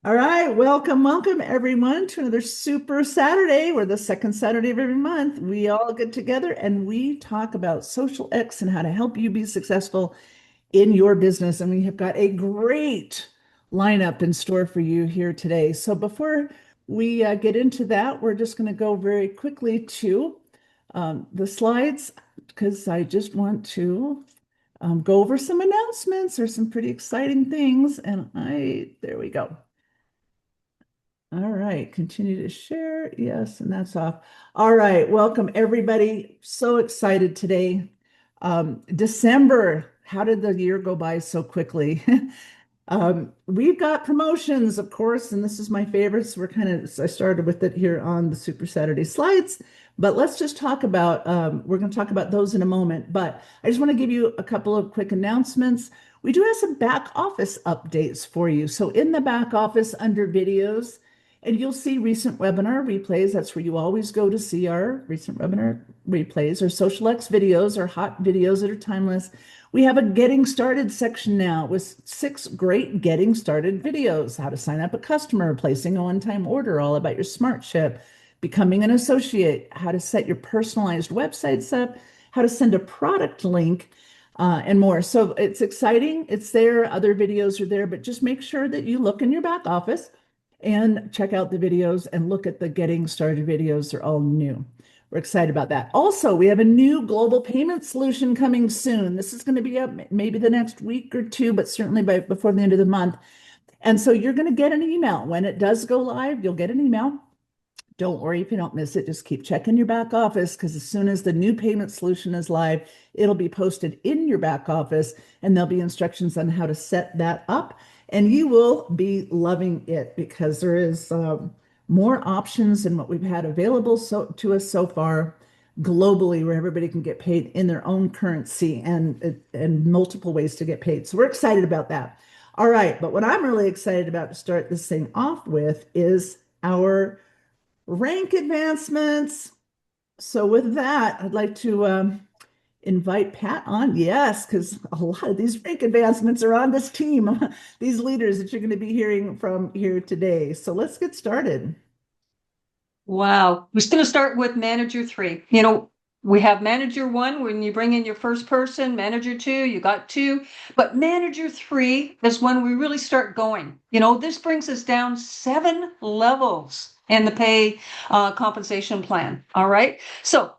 All right, welcome everyone to another Super Saturday. We're the second Saturday of every month. We all get together and we talk about social X and how to help you be successful in your business. And we have got a great lineup in store for you here today. So before we get into that, we're just going to go very quickly to the slides because I just want to go over some announcements. There's some pretty exciting things, and there we go. All right, continue to share. Yes, and that's off. All right, welcome everybody. So excited today. December, how did the year go by so quickly? We've got promotions, of course, and this is my favorite. So I started with it here on the Super Saturday slides, but let's just talk about, we're going to talk about those in a moment. But I just want to give you a couple of quick announcements. We do have some back office updates for you. So in the back office under videos, and you'll see recent webinar replays. That's where you always go to see our recent webinar replays or xosialX videos or hot videos that are timeless. We have a getting started section now with 6 great getting started videos: how to sign up a customer, placing a one-time order, all about your smart ship, becoming an associate, how to set your personalized websites up, how to send a product link, and more. So it's exciting. It's there. Other videos are there, but just make sure that you look in your back office and check out the videos and look at the getting started videos. They're all new. We're excited about that. Also, we have a new global payment solution coming soon. This is going to be up maybe the next week or two, but certainly before the end of the month. And so you're going to get an email. When it does go live, you'll get an email. Don't worry if you don't miss it. Just keep checking your back office, because as soon as the new payment solution is live, it'll be posted in your back office and there'll be instructions on how to set that up. And you will be loving it because there is more options than what we've had available to us so far globally, where everybody can get paid in their own currency and multiple ways to get paid. So we're excited about that. All right, but what I'm really excited about to start this thing off with is our rank advancements. So with that, I'd like to invite Pat on. Yes, because a lot of these rank advancements are on this team, these leaders that you're going to be hearing from here today. So let's get started. Wow. We're going to start with manager 3. We have manager 1 when you bring in your first person, manager 2, you got 2, but manager 3 is when we really start going. This brings us down 7 levels in the pay compensation plan. All right. So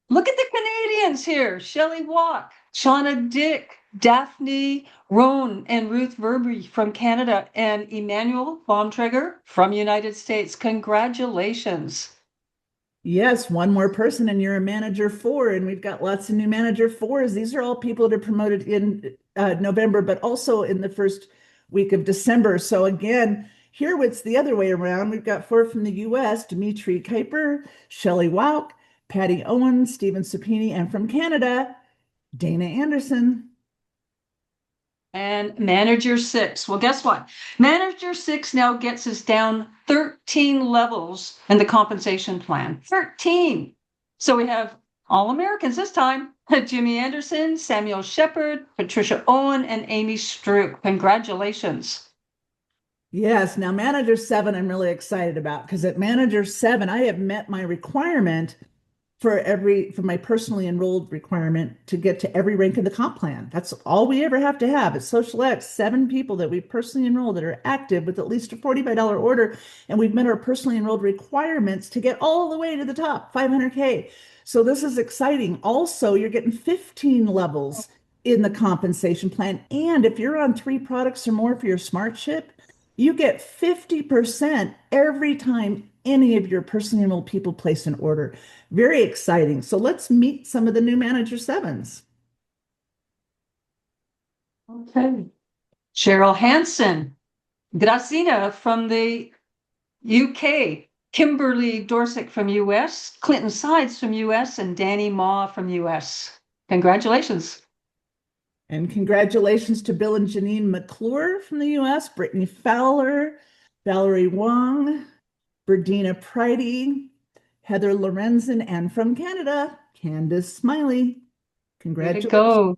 look at the Canadians here: Shelley Walk, Shauna Dick, Daphne Roan, and Ruth Verby from Canada, and Emmanuel Baumträger from United States. Congratulations. Yes, one more person, and you're a manager 4, and we've got lots of new manager 4s. These are all people that are promoted in November, but also in the first week of December. So again, here it's the other way around. We've got 4 from the US: Dimitri Kuiper, Shelley Walk, Patty Owen, Stephen Supini, and from Canada, Dana Anderson. And manager 6. Well, guess what? Manager 6 now gets us down 13 levels in the compensation plan. 13. So we have all Americans this time: Jimmy Anderson, Samuel Shepard, Patricia Owen, and Amy Stroop. Congratulations. Yes, now manager 7, I'm really excited about, because at manager 7, I have met my requirement for my personally enrolled requirement to get to every rank in the comp plan. That's all we ever have to have. It's xosialX, 7 people that we personally enrolled that are active with at least a $45 order, and we've met our personally enrolled requirements to get all the way to the top, 500K. So this is exciting. Also, you're getting 15 levels in the compensation plan. And if you're on 3 products or more for your smart ship, you get 50% every time any of your personally enrolled people place an order. Very exciting. So let's meet some of the new manager 7s. Okay. Cheryl Hansen, Gracina from the UK, Kimberly Dorset from US, Clinton Sides from US, and Danny Ma from US. Congratulations. And congratulations to Bill and Janine McClure from the US, Brittany Fowler, Valerie Wong, Berdina Pridey, Heather Lorenzen, and from Canada, Candace Smiley. Way to Congratulations. go.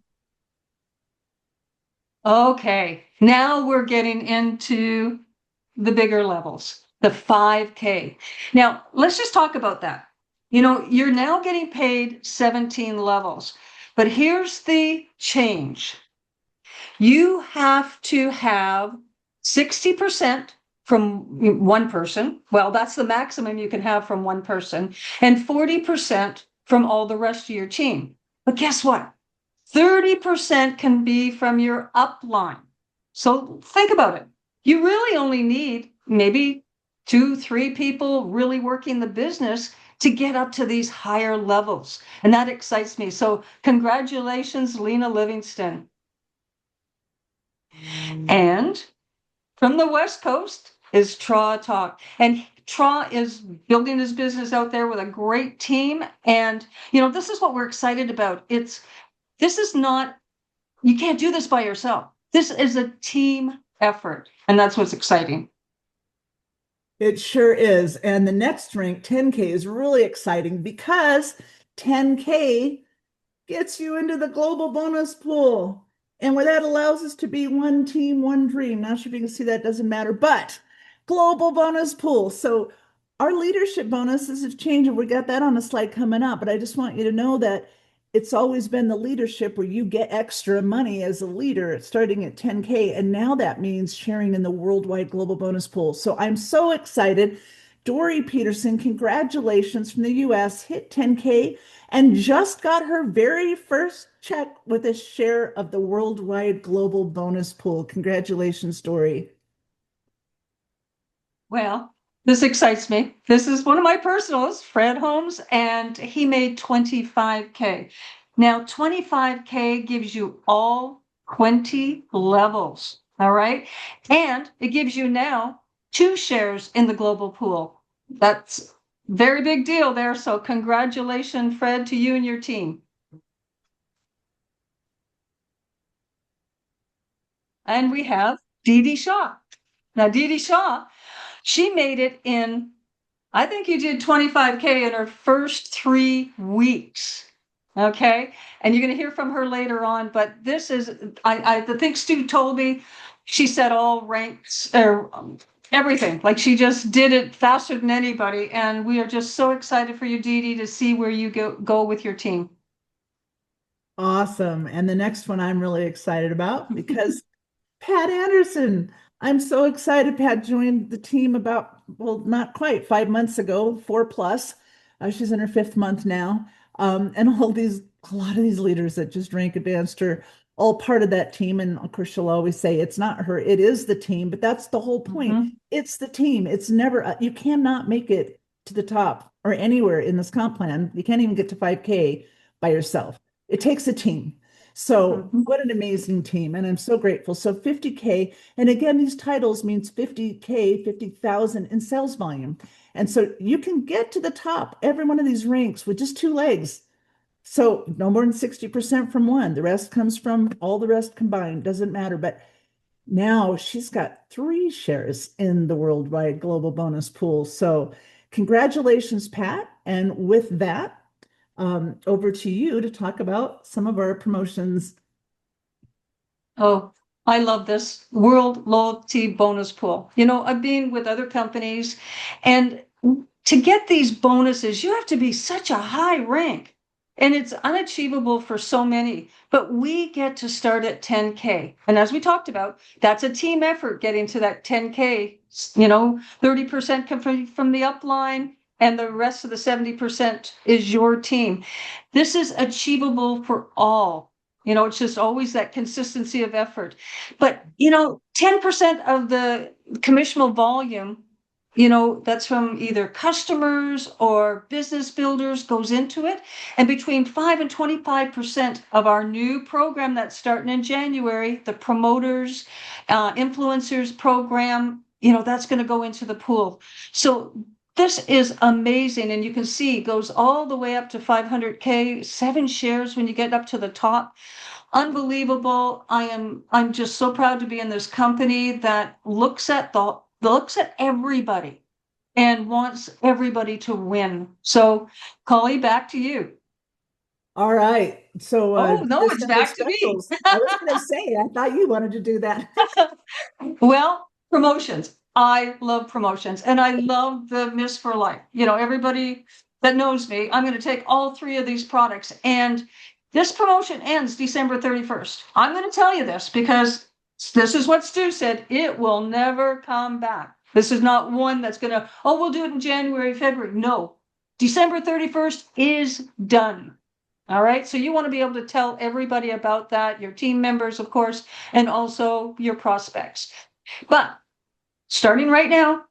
Okay, now we're getting into the bigger levels, the 5K. Now, let's just talk about that. You're now getting paid 17 levels, but here's the change. You have to have 60% from one person. Well, that's the maximum you can have from one person, and 40% from all the rest of your team. But guess what? 30% can be from your upline. So think about it. You really only need maybe 2, 3 people really working the business to get up to these higher levels. And that excites me. So congratulations, Lena Livingston. And from the West Coast is Tra Talk. And Tra is building his business out there with a great team. And, this is what we're excited about. This is not, you can't do this by yourself. This is a team effort. And that's what's exciting. It sure is. And the next drink, 10K, is really exciting because 10K gets you into the global bonus pool. And where that allows us to be one team, one dream. Not sure if you can see that, doesn't matter, but global bonus pool. So our leadership bonuses have changed, and we got that on a slide coming up. But I just want you to know that it's always been the leadership where you get extra money as a leader starting at 10K. And now that means sharing in the worldwide global bonus pool. So I'm so excited. Dory Peterson, congratulations from the US, hit 10K and just got her very first check with a share of the worldwide global bonus pool. Congratulations, Dory. Well, this excites me. This is one of my personals, Fred Holmes, and he made 25K. Now, 25K gives you all 20 levels, all right? And it gives you now 2 shares in the global pool. That's very big deal there. So congratulations, Fred, to you and your team. And we have Dee Dee Shaw. Now, Dee Dee Shaw, she made it in, I think you did 25K in her first 3 weeks. Okay. And you're going to hear from her later on. But this is, I think Stu told me she set all ranks or everything. Like she just did it faster than anybody. And we are just so excited for you, Dee Dee, to see where you go with your team. Awesome. And the next one I'm really excited about because Pat Anderson. I'm so excited. Pat joined the team about, well, not quite 5 months ago, 4 plus. She's in her 5th month now. And a lot of these leaders that just rank advanced are all part of that team. And of course, she'll always say it's not her, it is the team. But that's the whole point. Mhm. It's the team. It's never, you cannot make it to the top or anywhere in this comp plan. You can't even get to 5K by yourself. It takes a team. So Mhm. what an amazing team. And I'm so grateful. So 50K, and again, these titles means 50K, 50,000 in sales volume. And so you can get to the top, every one of these ranks with just 2 legs. So no more than 60% from one. The rest comes from all the rest combined. Doesn't matter. But now she's got 3 shares in the worldwide global bonus pool. So congratulations, Pat. And with that, over to you to talk about some of our promotions. Oh, I love this World Loyalty Bonus Pool. I've been with other companies, and to get these bonuses, you have to be such a high rank, and it's unachievable for so many. But we get to start at 10K. And as we talked about, that's a team effort getting to that 10K. 30% come from the upline, and the rest of the 70% is your team. This is achievable for all. It's just always that consistency of effort. But, 10% of the commissionable volume, that's from either customers or business builders goes into it. And between 5 and 25% of our new program that's starting in January, the promoters, influencers program, that's going to go into the pool. So this is amazing. And you can see it goes all the way up to 500K, 7 shares when you get up to the top. Unbelievable. I'm just so proud to be in this company that looks at everybody and wants everybody to win. So, Collie, back to you. All right. So Oh, no, it's December back to me. specials. I was going to say, I thought you wanted to do that. Well, promotions. I love promotions and I love the Miss for Life. Everybody that knows me, I'm going to take all three of these products. And this promotion ends December 31st. I'm going to tell you this because this is what Stu said. It will never come back. This is not one that's going to, oh, we'll do it in January, February. No, December 31st is done. All right. So you want to be able to tell everybody about that, your team members, of course, and also your prospects. But starting right now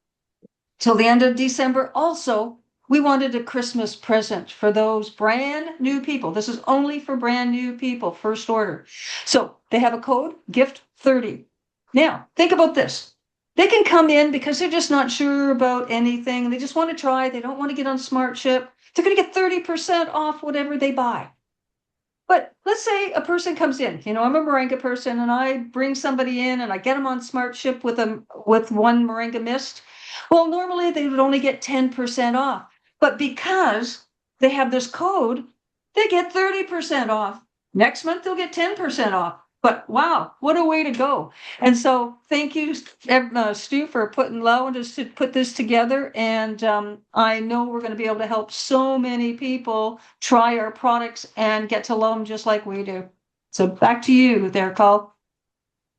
till the end of December, also, we wanted a Christmas present for those brand new people. This is only for brand new people, first order. So they have a code, gift 30. Now, think about this. They can come in because they're just not sure about anything. They just want to try. They don't want to get on Smart Ship. They're going to get 30% off whatever they buy. But let's say a person comes in, I'm a Moringa person and I bring somebody in and I get them on Smart Ship with one Moringa mist. Well, normally they would only get 10% off, but because they have this code, they get 30% off. Next month they'll get 10% off. But wow, what a way to go. And so thank you, Stu, for allowing us to put this together. And I know we're going to be able to help so many people try our products and get to love them just like we do. So back to you there, Carl.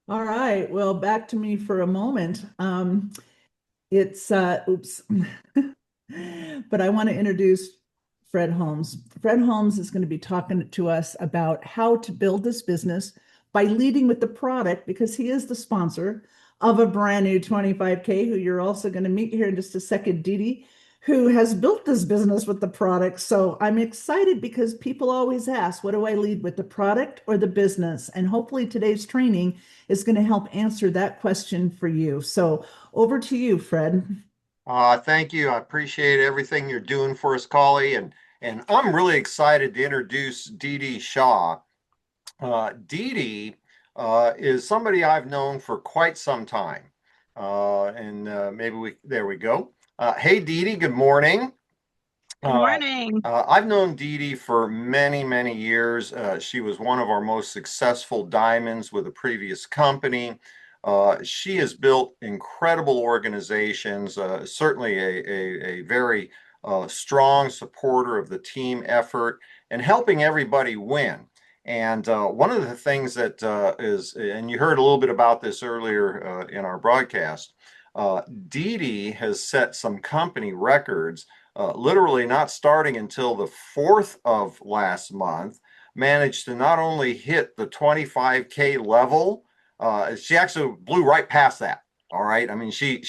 All right. Well, back to me for a moment. It's oops. But I want to introduce Fred Holmes. Fred Holmes is going to be talking to us about how to build this business by leading with the product, because he is the sponsor of a brand new 25K, who you're also going to meet here in just a second, Dee Dee, who has built this business with the product. So I'm excited because people always ask, what do I lead with, the product or the business? And hopefully today's training is going to help answer that question for you. So over to you, Fred. Thank you. I appreciate everything you're doing for us, Collie, and I'm really excited to introduce Dee Dee Shaw. Dee Dee is somebody I've known for quite some time, and maybe there we go. Hey, Dee Dee, good morning. Good morning. I've known Dee Dee for many, many years. She was one of our most successful diamonds with a previous company. She has built incredible organizations, certainly a very strong supporter of the team effort and helping everybody win. And one of the things that is, and you heard a little bit about this earlier in our broadcast, Dee Dee has set some company records, literally not starting until the 4th of last month, managed to not only hit the 25K level, she actually blew right past that. All right. I mean, she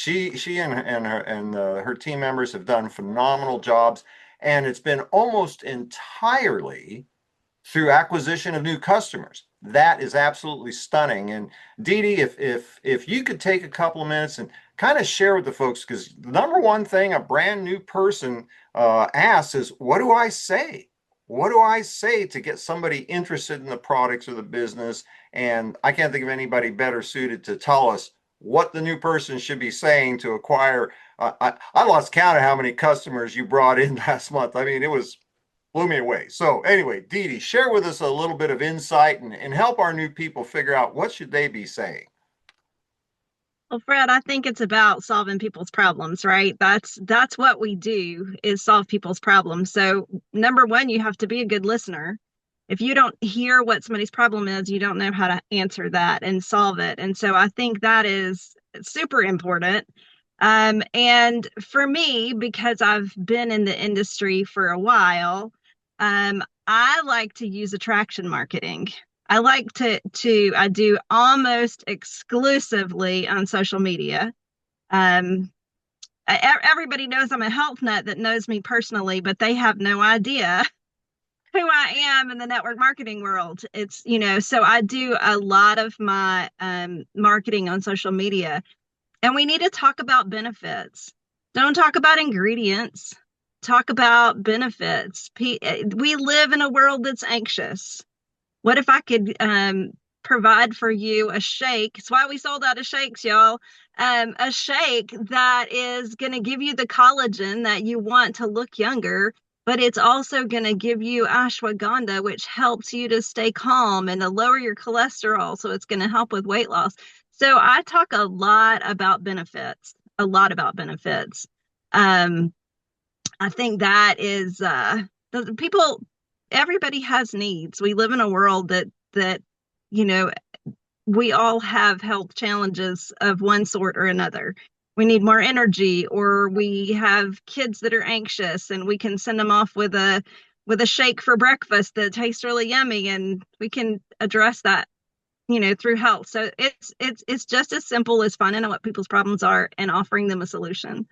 her team members have done phenomenal jobs, and it's been almost entirely through acquisition of new customers. That is absolutely stunning. And Dee Dee, if you could take a couple of minutes and kind of share with the folks, because the number one thing a brand new person asks is, what do I say? What do I say to get somebody interested in the products or the business? And I can't think of anybody better suited to tell us what the new person should be saying to acquire. I lost count of how many customers you brought in last month. I mean, it was blew me away. So anyway, Dee Dee, share with us a little bit of insight and help our new people figure out what should they be saying. Well, Fred, I think it's about solving people's problems, right? That's what we do, is solve people's problems. So number one, you have to be a good listener. If you don't hear what somebody's problem is, you don't know how to answer that and solve it. And so I think that is super important. And for me, because I've been in the industry for a while, I like to use attraction marketing. I like I do almost exclusively on social media. Um, Everybody knows I'm a health nut that knows me personally, but they have no idea who I am in the network marketing world. So I do a lot of my marketing on social media, and we need to talk about benefits. Don't talk about ingredients. Talk about benefits. We live in a world that's anxious. What if I could provide for you a shake? It's why we sold out of shakes, y'all. A shake that is going to give you the collagen that you want to look younger, but it's also going to give you ashwagandha, which helps you to stay calm and to lower your cholesterol. So it's going to help with weight loss. So I talk a lot about benefits, a lot about benefits. Um, I think that is people. Everybody has needs. We live in a world that you know we all have health challenges of one sort or another. We need more energy, or we have kids that are anxious, and we can send them off with a shake for breakfast that tastes really yummy, and we can address that, through health. So it's just as simple as finding out what people's problems are and offering them a solution.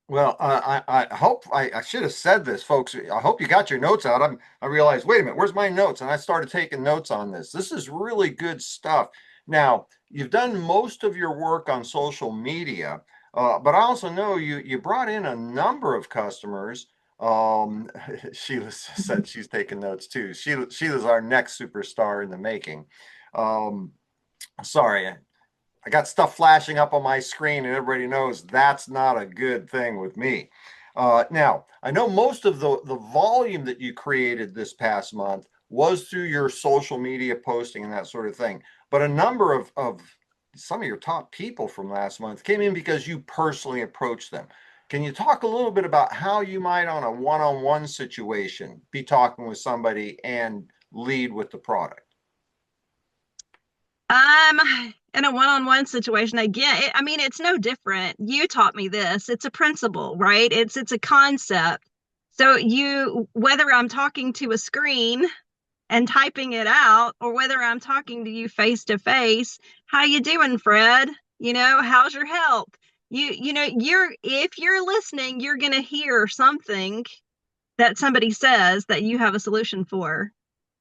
Well, I hope I should have said this, folks. I hope you got your notes out. I realized, wait a minute, where's my notes? And I started taking notes on this. This is really good stuff. Now, you've done most of your work on social media, but I also know you brought in a number of customers. Sheila said she's taking notes too. Sheila's our next superstar in the making. Um, sorry, I got stuff flashing up on my screen, and everybody knows that's not a good thing with me. Now, I know most of the volume that you created this past month was through your social media posting and that sort of thing. But a number of some of your top people from last month came in because you personally approached them. Can you talk a little bit about how you might, on a one-on-one situation, be talking with somebody and lead with the product? In a one-on-one situation, again, I mean, it's no different. You taught me this. It's a principle, right? It's a concept. So whether I'm talking to a screen and typing it out, or whether I'm talking to you face to face, how you doing, Fred? How's your health? If you're listening, you're gonna hear something that somebody says that you have a solution for.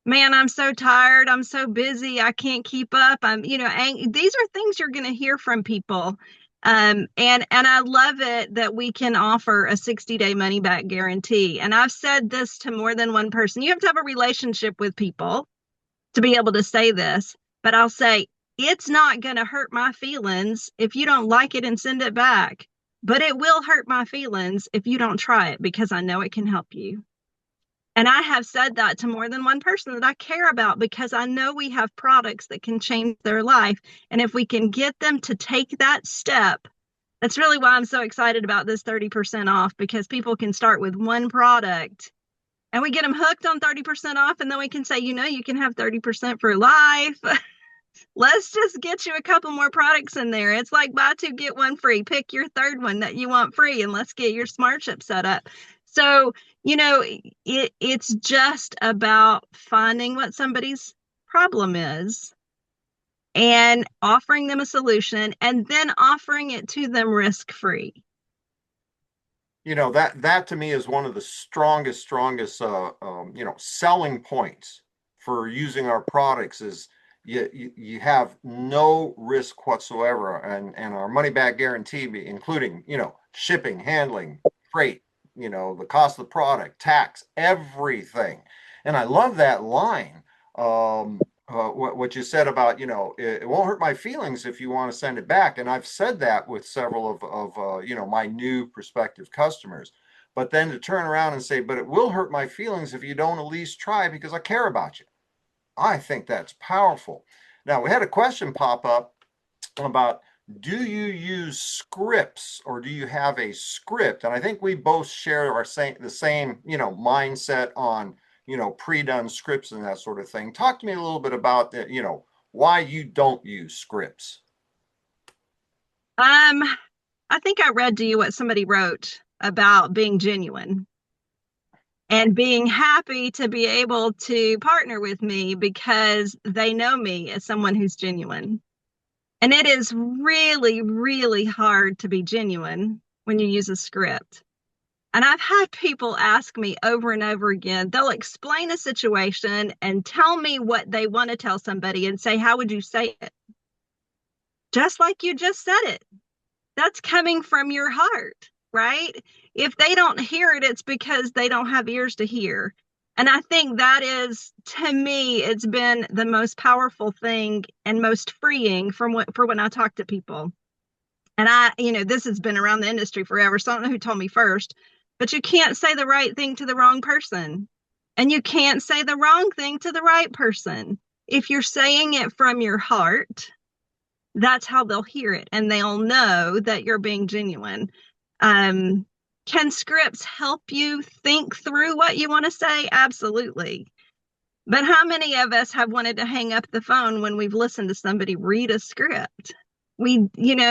Man, I'm so tired. I'm so busy. I can't keep up. These are things you're going to hear from people. And I love it that we can offer a 60-day money back guarantee. And I've said this to more than one person. You have to have a relationship with people to be able to say this, but I'll say it's not going to hurt my feelings if you don't like it and send it back. But it will hurt my feelings if you don't try it, because I know it can help you. And I have said that to more than one person that I care about, because I know we have products that can change their life. And if we can get them to take that step, that's really why I'm so excited about this 30% off, because people can start with one product and we get them hooked on 30% off. And then we can say, you can have 30% for life. Let's just get you a couple more products in there. It's like buy two, get one free. Pick your third one that you want free, and let's get your smart chip set up. So, it's just about finding what somebody's problem is and offering them a solution, and then offering it to them risk-free. That to me is one of the strongest selling points for using our products is you have no risk whatsoever, and our money back guarantee, including shipping, handling, freight, the cost of the product, tax, everything. And I love that line. What you said about, it won't hurt my feelings if you want to send it back. And I've said that with several of my new prospective customers. But then to turn around and say, but it will hurt my feelings if you don't at least try, because I care about you. I think that's powerful. Now, we had a question pop up about, do you use scripts, or do you have a script? And I think we both share the same mindset on pre-done scripts and that sort of thing. Talk to me a little bit about that, why you don't use scripts. I think I read to you what somebody wrote about being genuine and being happy to be able to partner with me because they know me as someone who's genuine. And it is really, really hard to be genuine when you use a script. And I've had people ask me over and over again, they'll explain a situation and tell me what they want to tell somebody and say, how would you say it? Just like you just said it. That's coming from your heart, right? If they don't hear it, it's because they don't have ears to hear. And I think that is, to me, it's been the most powerful thing and most freeing for when I talk to people. And this has been around the industry forever, so I don't know who told me first, but you can't say the right thing to the wrong person. And you can't say the wrong thing to the right person. If you're saying it from your heart, that's how they'll hear it and they'll know that you're being genuine. Um, can scripts help you think through what you want to say? Absolutely. But how many of us have wanted to hang up the phone when we've listened to somebody read a script?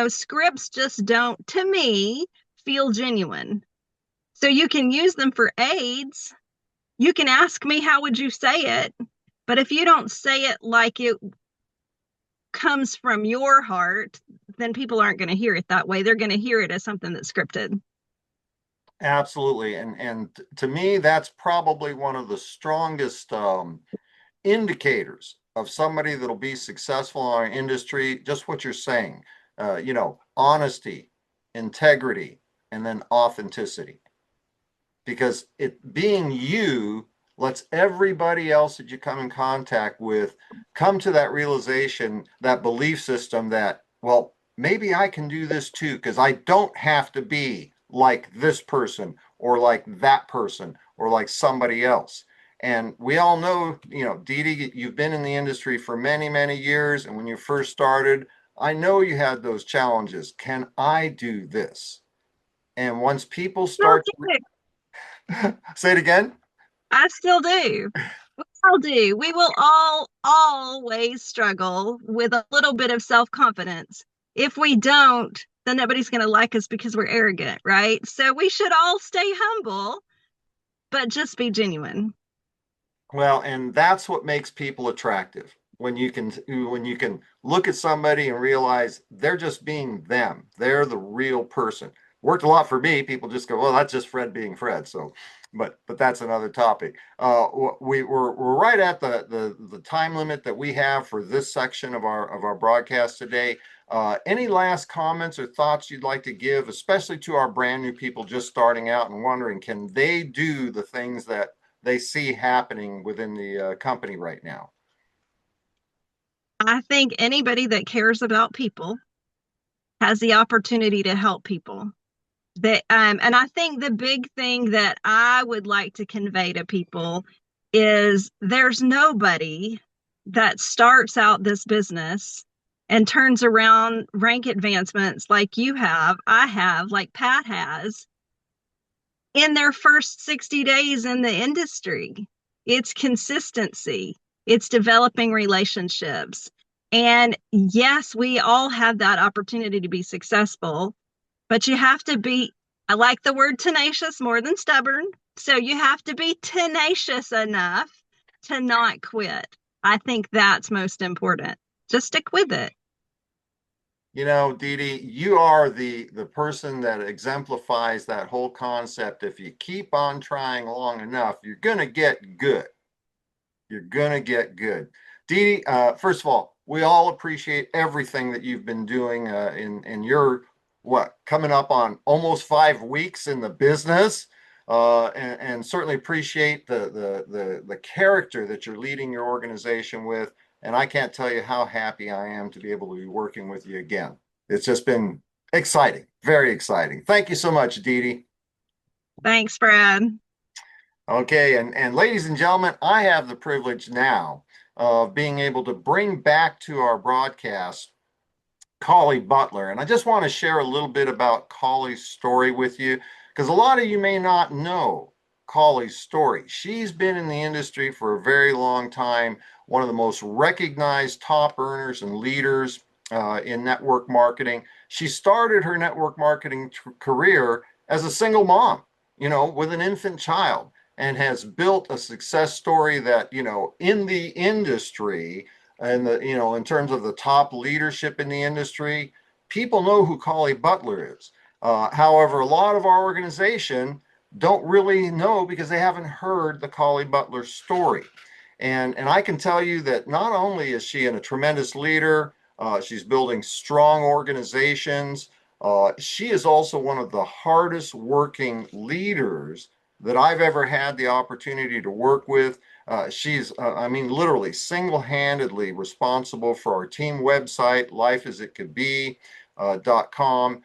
Scripts just don't, to me, feel genuine. So you can use them for aids. You can ask me, how would you say it? But if you don't say it like it comes from your heart, then people aren't going to hear it that way. They're going to hear it as something that's scripted. Absolutely. And to me, that's probably one of the strongest indicators of somebody that'll be successful in our industry. Just what you're saying, honesty, integrity, and then authenticity. Because it being you lets everybody else that you come in contact with come to that realization, that belief system that, well, maybe I can do this too, because I don't have to be like this person or like that person or like somebody else. And we all know, Dee Dee, you've been in the industry for many, many years. And when you first started, I know you had those challenges. Can I do this? And once people start to say it again. I still do. We all do. We will all always struggle with a little bit of self-confidence. If we don't, then nobody's going to like us because we're arrogant, right? So we should all stay humble, but just be genuine. Well, and that's what makes people attractive. When you can look at somebody and realize they're just being them. They're the real person. Worked a lot for me. People just go, well, that's just Fred being Fred. So, but that's another topic. We're right at the time limit that we have for this section of our broadcast today. Any last comments or thoughts you'd like to give, especially to our brand new people just starting out and wondering, can they do the things that they see happening within the company right now? I think anybody that cares about people has the opportunity to help people. And I think the big thing that I would like to convey to people is there's nobody that starts out this business and turns around rank advancements like you have, I have, like Pat has, in their first 60 days in the industry. It's consistency, it's developing relationships. And yes, we all have that opportunity to be successful, but you have to be, I like the word tenacious more than stubborn. So you have to be tenacious enough to not quit. I think that's most important. Just stick with it. Dee Dee, you are the person that exemplifies that whole concept. If you keep on trying long enough, you're going to get good. You're going to get good. Dee Dee, first of all, we all appreciate everything that you've been doing in your, coming up on almost 5 weeks in the business. And certainly appreciate the character that you're leading your organization with. And I can't tell you how happy I am to be able to be working with you again. It's just been exciting, very exciting. Thank you so much, Dee Dee. Thanks, Brad. Okay, and ladies and gentlemen, I have the privilege now of being able to bring back to our broadcast Collie Butler. And I just want to share a little bit about Collie's story with you, because a lot of you may not know Collie's story. She's been in the industry for a very long time, one of the most recognized top earners and leaders in network marketing. She started her network marketing career as a single mom, with an infant child, and has built a success story that, in the industry and in terms of the top leadership in the industry, people know who Collie Butler is. However, a lot of our organization don't really know because they haven't heard the Collie Butler story. And I can tell you that not only is she a tremendous leader, she's building strong organizations. She is also one of the hardest working leaders that I've ever had the opportunity to work with. She's, literally single-handedly responsible for our team website, lifeasitcouldbe.com.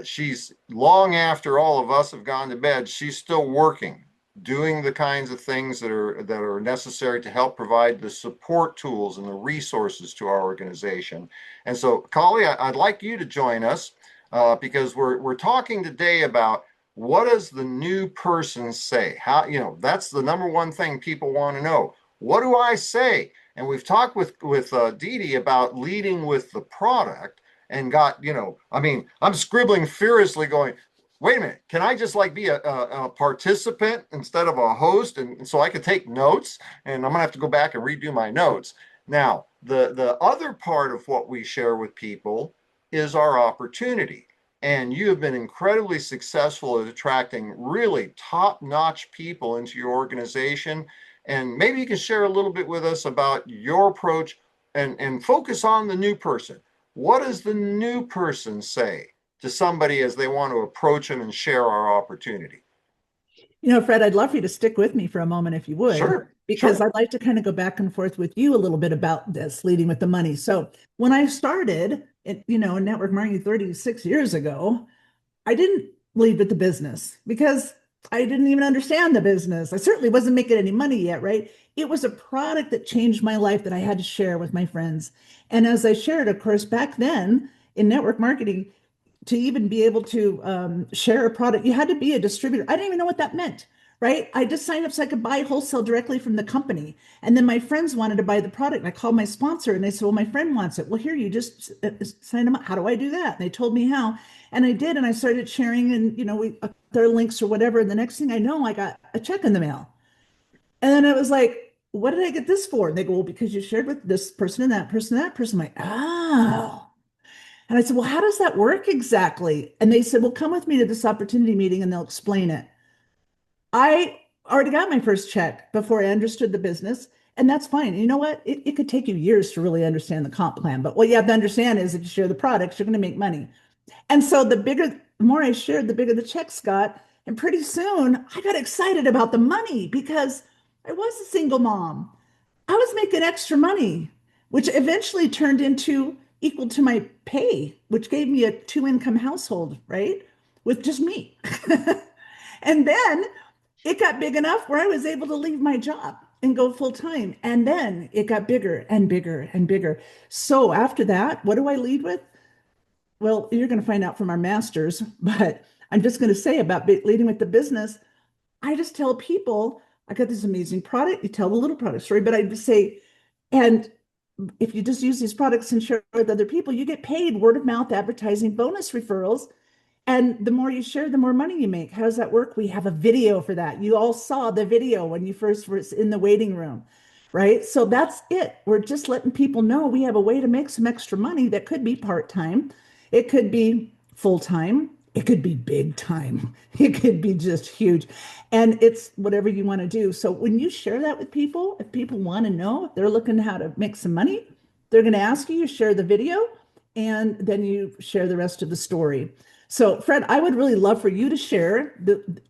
She's long after all of us have gone to bed, she's still working doing the kinds of things that are necessary to help provide the support tools and the resources to our organization. And so, Kali, I'd like you to join us because we're talking today about what does the new person say? How, that's the number one thing people want to know. What do I say? And we've talked with Dee Dee about leading with the product and got, I mean, I'm scribbling furiously going, wait a minute, can I just like be a participant instead of a host? And so I could take notes, and I'm gonna have to go back and redo my notes. Now, the other part of what we share with people is our opportunity. And you have been incredibly successful at attracting really top-notch people into your organization. And maybe you can share a little bit with us about your approach and focus on the new person. What does the new person say to somebody as they want to approach them and share our opportunity? Fred, I'd love for you to stick with me for a moment if you would, Sure, because sure. I'd like to kind of go back and forth with you a little bit about this, leading with the money. So when I started, in network marketing 36 years ago, I didn't lead with the business because I didn't even understand the business. I certainly wasn't making any money yet, right? It was a product that changed my life that I had to share with my friends. And as I shared, of course, back then in network marketing, to even be able to share a product, you had to be a distributor. I didn't even know what that meant, right? I just signed up so I could buy wholesale directly from the company. And then my friends wanted to buy the product. And I called my sponsor and they said, well, my friend wants it. Well, here, you just sign them up. How do I do that? And they told me how. And I did. And I started sharing and, their links or whatever. And the next thing I know, I got a check in the mail. And then it was like, what did I get this for? And they go, well, because you shared with this person and that person, that person. I'm like, oh. And I said, well, how does that work exactly? And they said, well, come with me to this opportunity meeting and they'll explain it. I already got my first check before I understood the business. And that's fine. You know what? It could take you years to really understand the comp plan. But what you have to understand is if you share the products, you're going to make money. And so the more I shared, the bigger the checks got. And pretty soon I got excited about the money because I was a single mom. I was making extra money, which eventually turned into equal to my pay, which gave me a two-income household, right? With just me. And then it got big enough where I was able to leave my job and go full time. And then it got bigger and bigger and bigger. So after that, what do I lead with? Well, you're going to find out from our masters, but I'm just going to say about leading with the business. I just tell people, I got this amazing product. You tell the little product story, but I just say, and if you just use these products and share with other people, you get paid word of mouth advertising bonus referrals. And the more you share, the more money you make. How does that work? We have a video for that. You all saw the video when you first were in the waiting room, right? So that's it. We're just letting people know we have a way to make some extra money that could be part-time. It could be full-time. It could be big time. It could be just huge. And it's whatever you want to do. So when you share that with people, if people want to know, if they're looking how to make some money, they're going to ask you, you share the video, and then you share the rest of the story. So, Fred, I would really love for you to share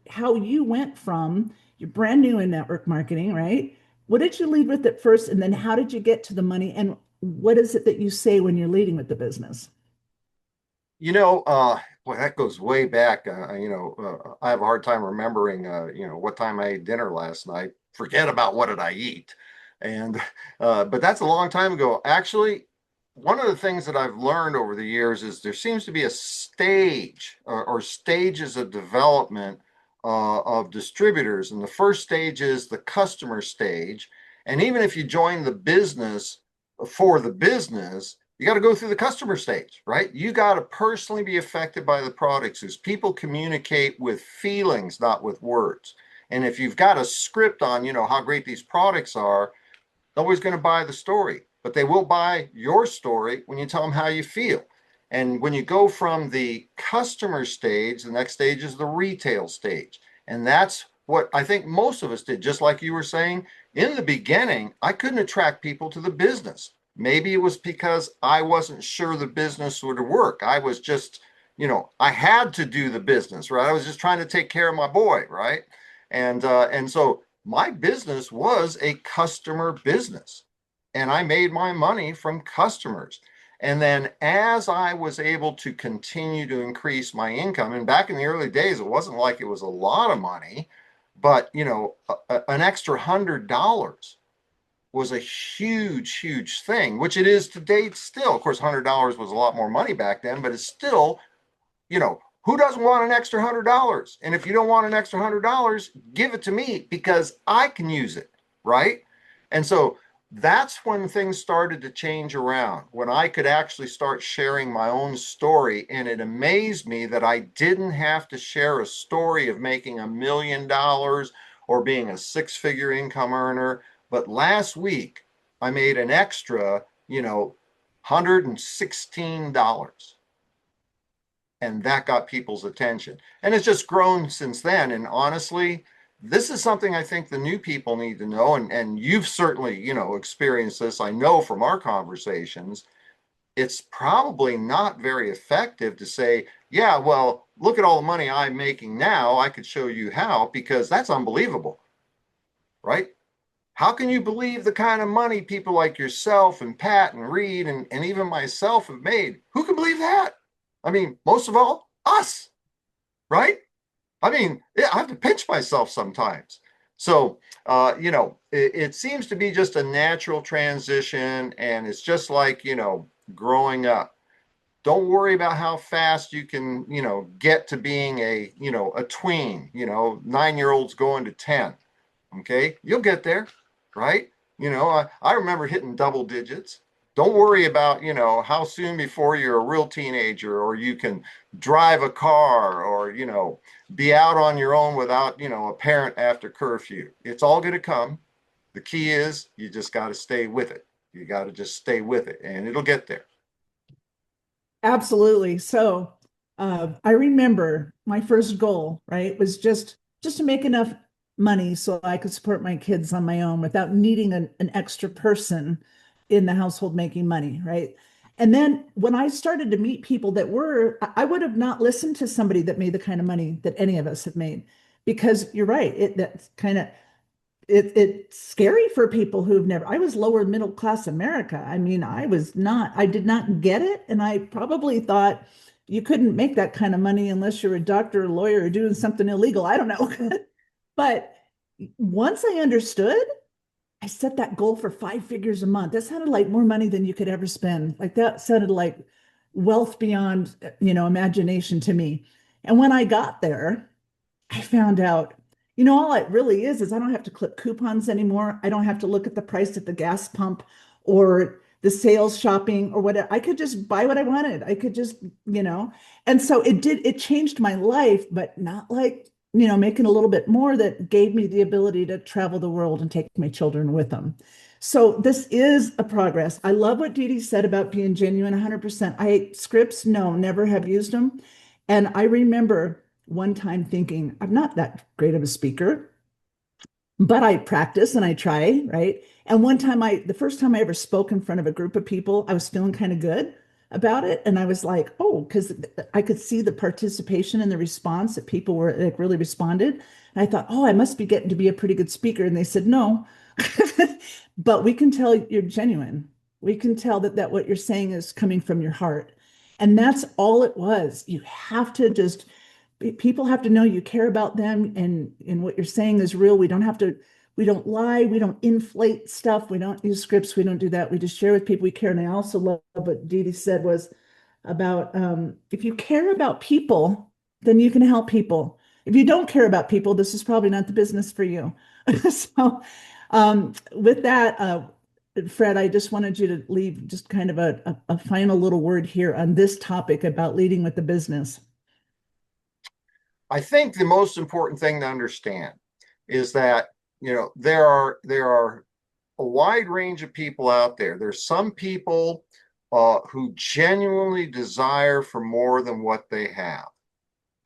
how you went from you're brand new in network marketing, right? What did you lead with at first, and then how did you get to the money? And what is it that you say when you're leading with the business? Boy, that goes way back. I have a hard time remembering, what time I ate dinner last night. Forget about what did I eat. And, but that's a long time ago. Actually, one of the things that I've learned over the years is there seems to be a stage or stages of development of distributors. And the first stage is the customer stage. And even if you join the business for the business, you got to go through the customer stage, right? You got to personally be affected by the products as people communicate with feelings, not with words. And if you've got a script on, how great these products are, nobody's going to buy the story, but they will buy your story when you tell them how you feel. And when you go from the customer stage, the next stage is the retail stage. And that's what I think most of us did. Just like you were saying, in the beginning, I couldn't attract people to the business. Maybe it was because I wasn't sure the business would work. I was just, I had to do the business, right? I was just trying to take care of my boy, right? And so my business was a customer business, and I made my money from customers. And then as I was able to continue to increase my income, and back in the early days, it wasn't like it was a lot of money. But, an extra $100 was a huge, huge thing, which it is to date still. Of course, $100 was a lot more money back then, but it's still, who doesn't want an extra $100? And if you don't want an extra $100, give it to me because I can use it, right? And so that's when things started to change around, when I could actually start sharing my own story. And it amazed me that I didn't have to share a story of making $1 million or being a six-figure income earner. But last week, I made an extra, $116. And that got people's attention. And it's just grown since then. And honestly, this is something I think the new people need to know. And you've certainly, experienced this. I know from our conversations, it's probably not very effective to say, yeah, well, look at all the money I'm making now. I could show you how, because that's unbelievable, right? How can you believe the kind of money people like yourself and Pat and Reed and even myself have made? Who can believe that? I mean, most of all, us, right? I mean, I have to pinch myself sometimes. So, it seems to be just a natural transition. And it's just like, growing up. Don't worry about how fast you can, get to being a tween, 9-year-olds going to 10. Okay. You'll get there, right? I remember hitting double digits. Don't worry about, how soon before you're a real teenager or you can drive a car or, be out on your own without, a parent after curfew. It's all going to come. The key is you just got to stay with it. You got to just stay with it and it'll get there. Absolutely. So I remember my first goal, right, was just to make enough money so I could support my kids on my own without needing an extra person in the household making money, right? And then when I started to meet people that were, I would have not listened to somebody that made the kind of money that any of us have made, because you're right, that's kind of it's scary for people who've never. I was lower middle class America. I mean, I did not get it. And I probably thought you couldn't make that kind of money unless you're a doctor or lawyer or doing something illegal. I don't know. But once I understood, I set that goal for 5 figures a month. That sounded like more money than you could ever spend. Like that sounded like wealth beyond, imagination to me. And when I got there, I found out, all it really is I don't have to clip coupons anymore. I don't have to look at the price at the gas pump or the sales shopping or whatever. I could just buy what I wanted. I could just, and so it changed my life, but not like, making a little bit more that gave me the ability to travel the world and take my children with them. So this is a progress. I love what Dee Dee said about being genuine 100%. I scripts, no, never have used them. And I remember one time thinking, I'm not that great of a speaker, but I practice and I try, right? And one time the first time I ever spoke in front of a group of people, I was feeling kind of good about it. And I was like, oh, because I could see the participation and the response that people were like really responded. And I thought, oh, I must be getting to be a pretty good speaker. And they said, no, but we can tell you're genuine. We can tell that what you're saying is coming from your heart. And that's all it was. You have to just people have to know you care about them and what you're saying is real. We don't lie, we don't inflate stuff, we don't use scripts, we don't do that. We just share with people we care. And I also love what Dee Dee said was about if you care about people, then you can help people. If you don't care about people, this is probably not the business for you. So with that, Fred, I just wanted you to leave just kind of a final little word here on this topic about leading with the business. I think the most important thing to understand is that, there are a wide range of people out there. There's some people who genuinely desire for more than what they have.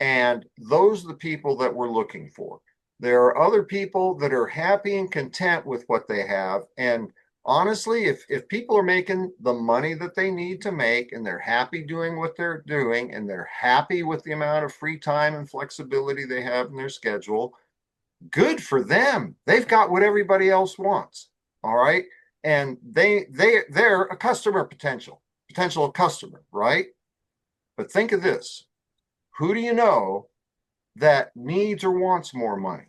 And those are the people that we're looking for. There are other people that are happy and content with what they have. And honestly, if people are making the money that they need to make and they're happy doing what they're doing and they're happy with the amount of free time and flexibility they have in their schedule, good for them. They've got what everybody else wants. All right. And they're a potential customer, right? But think of this. Who do you know that needs or wants more money?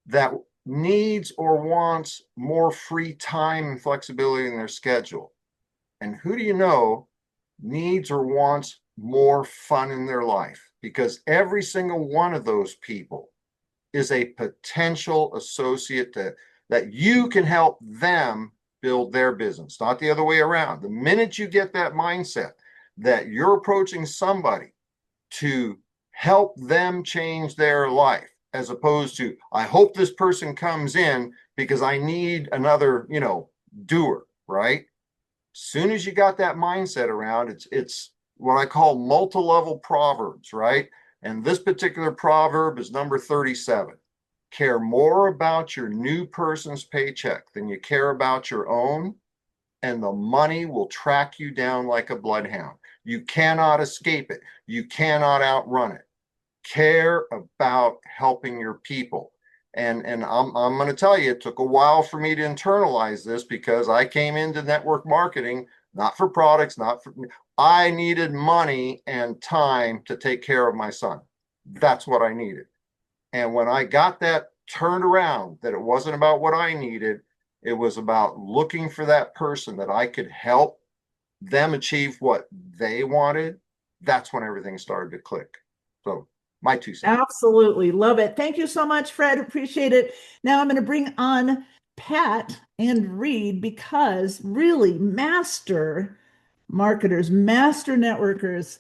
that needs or wants more free time and flexibility in their schedule. And who do you know needs or wants more fun in their life? Because every single one of those people is a potential associate that you can help them build their business, not the other way around. The minute you get that mindset that you're approaching somebody to help them change their life, as opposed to, I hope this person comes in because I need another, doer, right? Soon as you got that mindset around, it's what I call multi-level proverbs, right? And this particular proverb is number 37. Care more about your new person's paycheck than you care about your own, and the money will track you down like a bloodhound. You cannot escape it. You cannot outrun it. Care about helping your people. And I'm going to tell you, it took a while for me to internalize this, because I came into network marketing, not for products, not for, I needed money and time to take care of my son. That's what I needed. And when I got that turned around, that it wasn't about what I needed, it was about looking for that person that I could help them achieve what they wanted. That's when everything started to click. So my 2 cents. Absolutely. Love it. Thank you so much, Fred. Appreciate it. Now I'm going to bring on Pat and Reed, because really master marketers, master networkers,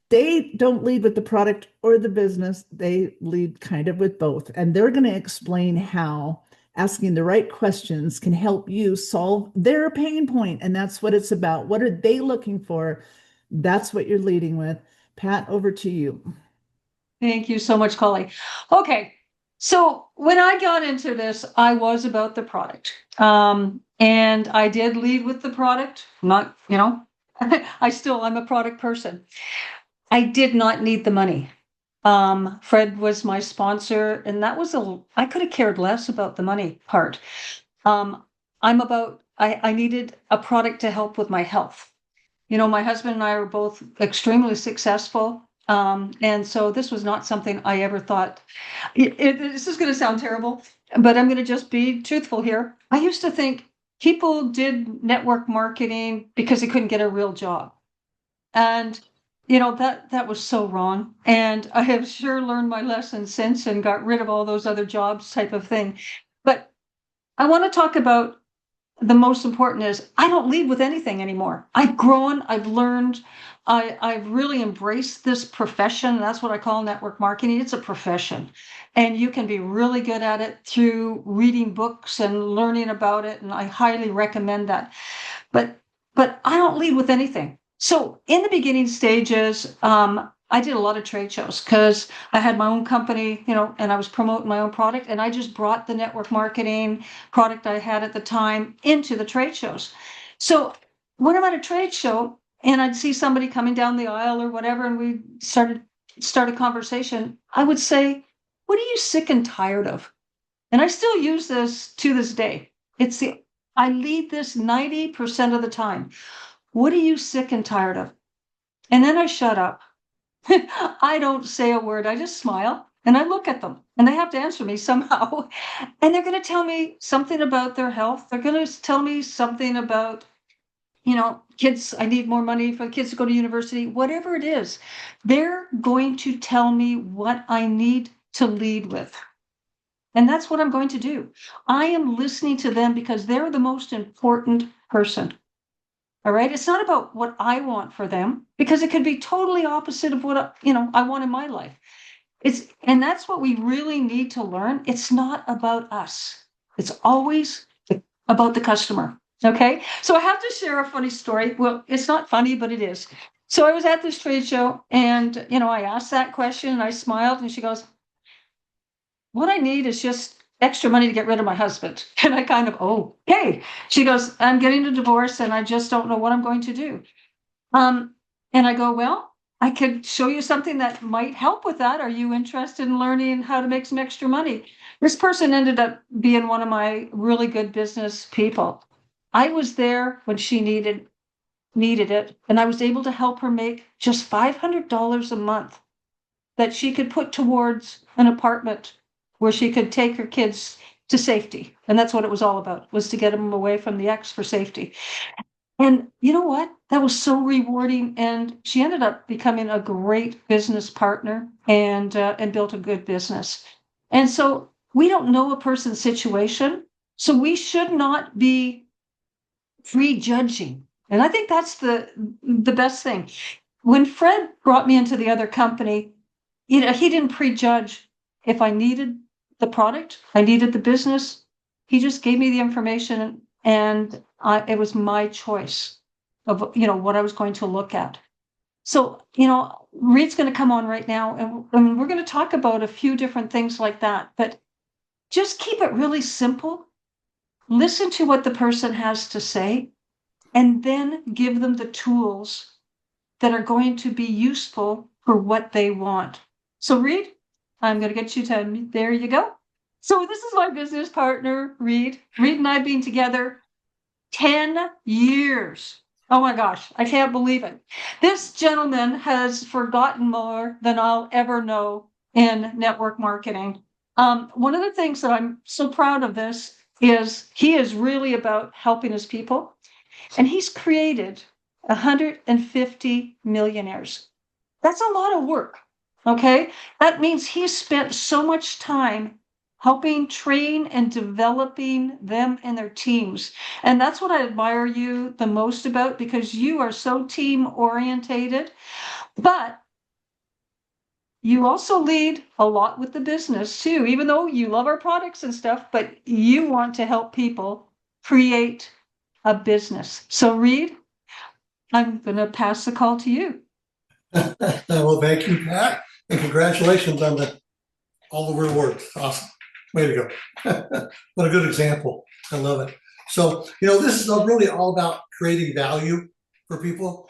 they don't lead with the product or the business. They lead kind of with both. And they're going to explain how asking the right questions can help you solve their pain point. And that's what it's about. What are they looking for? That's what you're leading with. Pat, over to you. Thank you so much, Colleen. Okay. So when I got into this, I was about the product. And I did lead with the product. Not, I'm a product person. I did not need the money. Fred was my sponsor, and I could have cared less about the money part. I needed a product to help with my health. My husband and I are both extremely successful. And so this was not something I ever thought. This is going to sound terrible, but I'm going to just be truthful here. I used to think people did network marketing because they couldn't get a real job. And that was so wrong. And I have sure learned my lesson since and got rid of all those other jobs type of thing. But I want to talk about the most important is I don't lead with anything anymore. I've grown, I've learned, I've really embraced this profession. That's what I call network marketing. It's a profession. And you can be really good at it through reading books and learning about it. And I highly recommend that. But I don't lead with anything. So in the beginning stages, I did a lot of trade shows because I had my own company, and I was promoting my own product, and I just brought the network marketing product I had at the time into the trade shows. So when I'm at a trade show and I'd see somebody coming down the aisle or whatever, and we start a conversation, I would say, "What are you sick and tired of?" And I still use this to this day. I lead this 90% of the time. What are you sick and tired of? And then I shut up. I don't say a word. I just smile and I look at them, and they have to answer me somehow. And they're going to tell me something about their health. They're going to tell me something about, kids. I need more money for the kids to go to university, whatever it is. They're going to tell me what I need to lead with. And that's what I'm going to do. I am listening to them because they're the most important person. All right. It's not about what I want for them, because it could be totally opposite of what, I want in my life. And that's what we really need to learn. It's not about us. It's always about the customer. Okay. So I have to share a funny story. Well, it's not funny, but it is. So I was at this trade show and, I asked that question and I smiled, and she goes, "What I need is just extra money to get rid of my husband." And I kind of, "Oh, okay." She goes, "I'm getting a divorce and I just don't know what I'm going to do." And I go, "Well, I could show you something that might help with that. Are you interested in learning how to make some extra money?" This person ended up being one of my really good business people. I was there when she needed it, and I was able to help her make just $500 a month that she could put towards an apartment where she could take her kids to safety. And that's what it was all about, was to get them away from the ex for safety. And you know what? That was so rewarding. And she ended up becoming a great business partner and built a good business. And so we don't know a person's situation, so we should not be prejudging. And I think that's the best thing. When Fred brought me into the other company, he didn't prejudge if I needed the product, I needed the business. He just gave me the information, and it was my choice of what I was going to look at. So Reed's going to come on right now, and we're going to talk about a few different things like that. But just keep it really simple. Listen to what the person has to say, and then give them the tools that are going to be useful for what they want. So Reed, I'm going to get you to, there you go. So this is my business partner, Reed. Reed and I have been together 10 years. Oh my gosh, I can't believe it. This gentleman has forgotten more than I'll ever know in network marketing. One of the things that I'm so proud of this is he is really about helping his people. And he's created 150 millionaires. That's a lot of work, okay? That means he's spent so much time helping train and developing them and their teams. And that's what I admire you the most about, because you are so team orientated, but you also lead a lot with the business too, even though you love our products and stuff, but you want to help people create a business. So Reed, I'm going to pass the call to you. Well, thank you, Pat, and congratulations on all the rewards. Awesome. Way to go. What a good example. I love it. So, this is really all about creating value for people.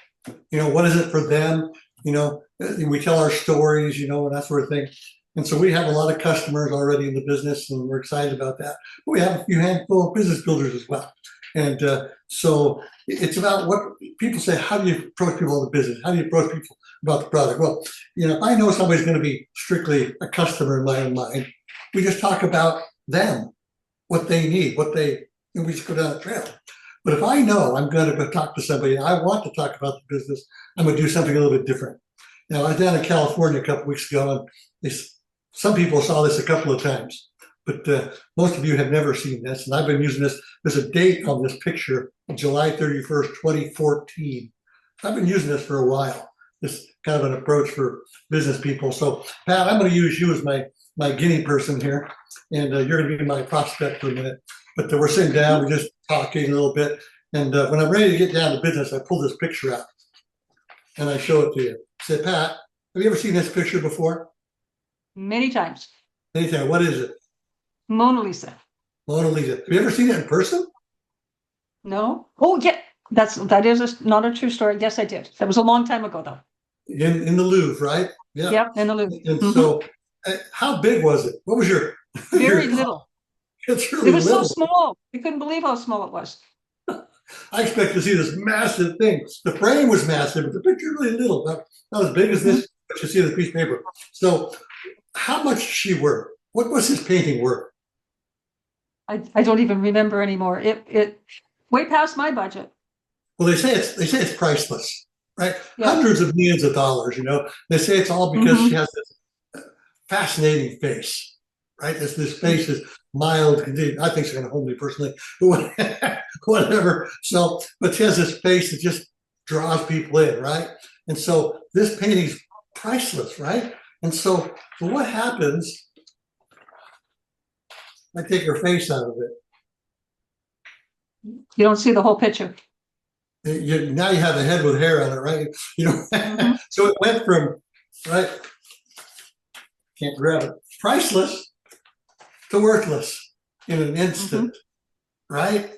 What is it for them? We tell our stories, and that sort of thing. And so we have a lot of customers already in the business, and we're excited about that. But we have a few handful of business builders as well. And so it's about what people say. How do you approach people in the business? How do you approach people about the product? Well, if I know somebody's going to be strictly a customer in my own mind, we just talk about them, what they need, and we just go down the trail. But if I know I'm going to go talk to somebody and I want to talk about the business, I'm going to do something a little bit different. Now, I was down in California a couple of weeks ago, and some people saw this a couple of times, but most of you have never seen this. And I've been using this. There's a date on this picture, July 31st, 2014. I've been using this for a while, this kind of an approach for business people. So, Pat, I'm going to use you as my guinea person here, and you're going to be my prospect for a minute. But we're sitting down, we're just talking a little bit. And when I'm ready to get down to business, I pull this picture out and I show it to you. I say, Pat, have you ever seen this picture before? Many times. Many times. What is it? Mona Lisa. Mona Lisa. Have you ever seen it in person? No. Oh, yeah. That is not a true story. Yes, I did. That was a long time ago, though. In the Louvre, right? Yeah. Yep, in the Louvre. And so, how big was it? What was your? Very little. It's really it was little. so small. We couldn't believe how small it was. I expect to see this massive thing. The frame was massive, but the picture really little. Not as big as this, but you see the piece of paper. So, how much is she worth? What was his painting worth? I don't even remember anymore. It way past my budget. Well, they say it's priceless, right? Yeah. Hundreds of millions of dollars. They say it's all because she has this fascinating face, right? This face is mild. I think she's going to hold me personally, whatever. So, but she has this face that just draws people in, right? And so this painting's priceless, right? And so what happens? I take her face out of it. You don't see the whole picture. Now you have a head with hair on it, right? So it went from, right, can't grab it, priceless to worthless in an instant, right?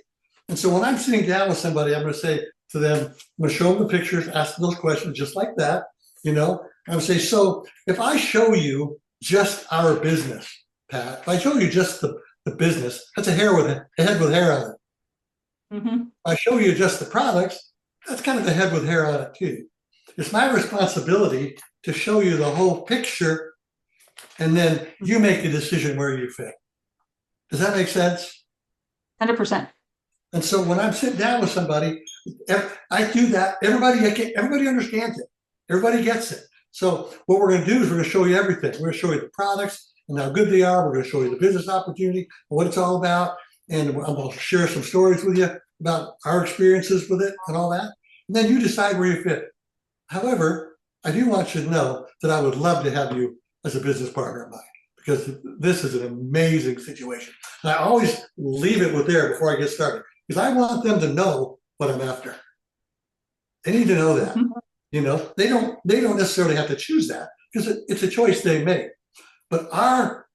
And so when I'm sitting down with somebody, I'm going to say to them, I'm going to show them the pictures, ask them those questions just like that, I'm going to say, so if I show you just our business, Pat, if I show you just the business, that's a head with hair on it. If I show you just the products, that's kind of a head with hair on it too. It's my responsibility to show you the whole picture and then you make a decision where you fit. Does that make sense? 100%. And so when I'm sitting down with somebody, I do that. Everybody understands it. Everybody gets it. So what we're going to do is we're going to show you everything. We're going to show you the products and how good they are. We're going to show you the business opportunity and what it's all about. And I'm going to share some stories with you about our experiences with it and all that. And then you decide where you fit. However, I do want you to know that I would love to have you as a business partner of mine, because this is an amazing situation. And I always leave it with there before I get started, because I want them to know what I'm after. They need to know that. You know, they don't necessarily have to choose that, because it's a choice they make. But our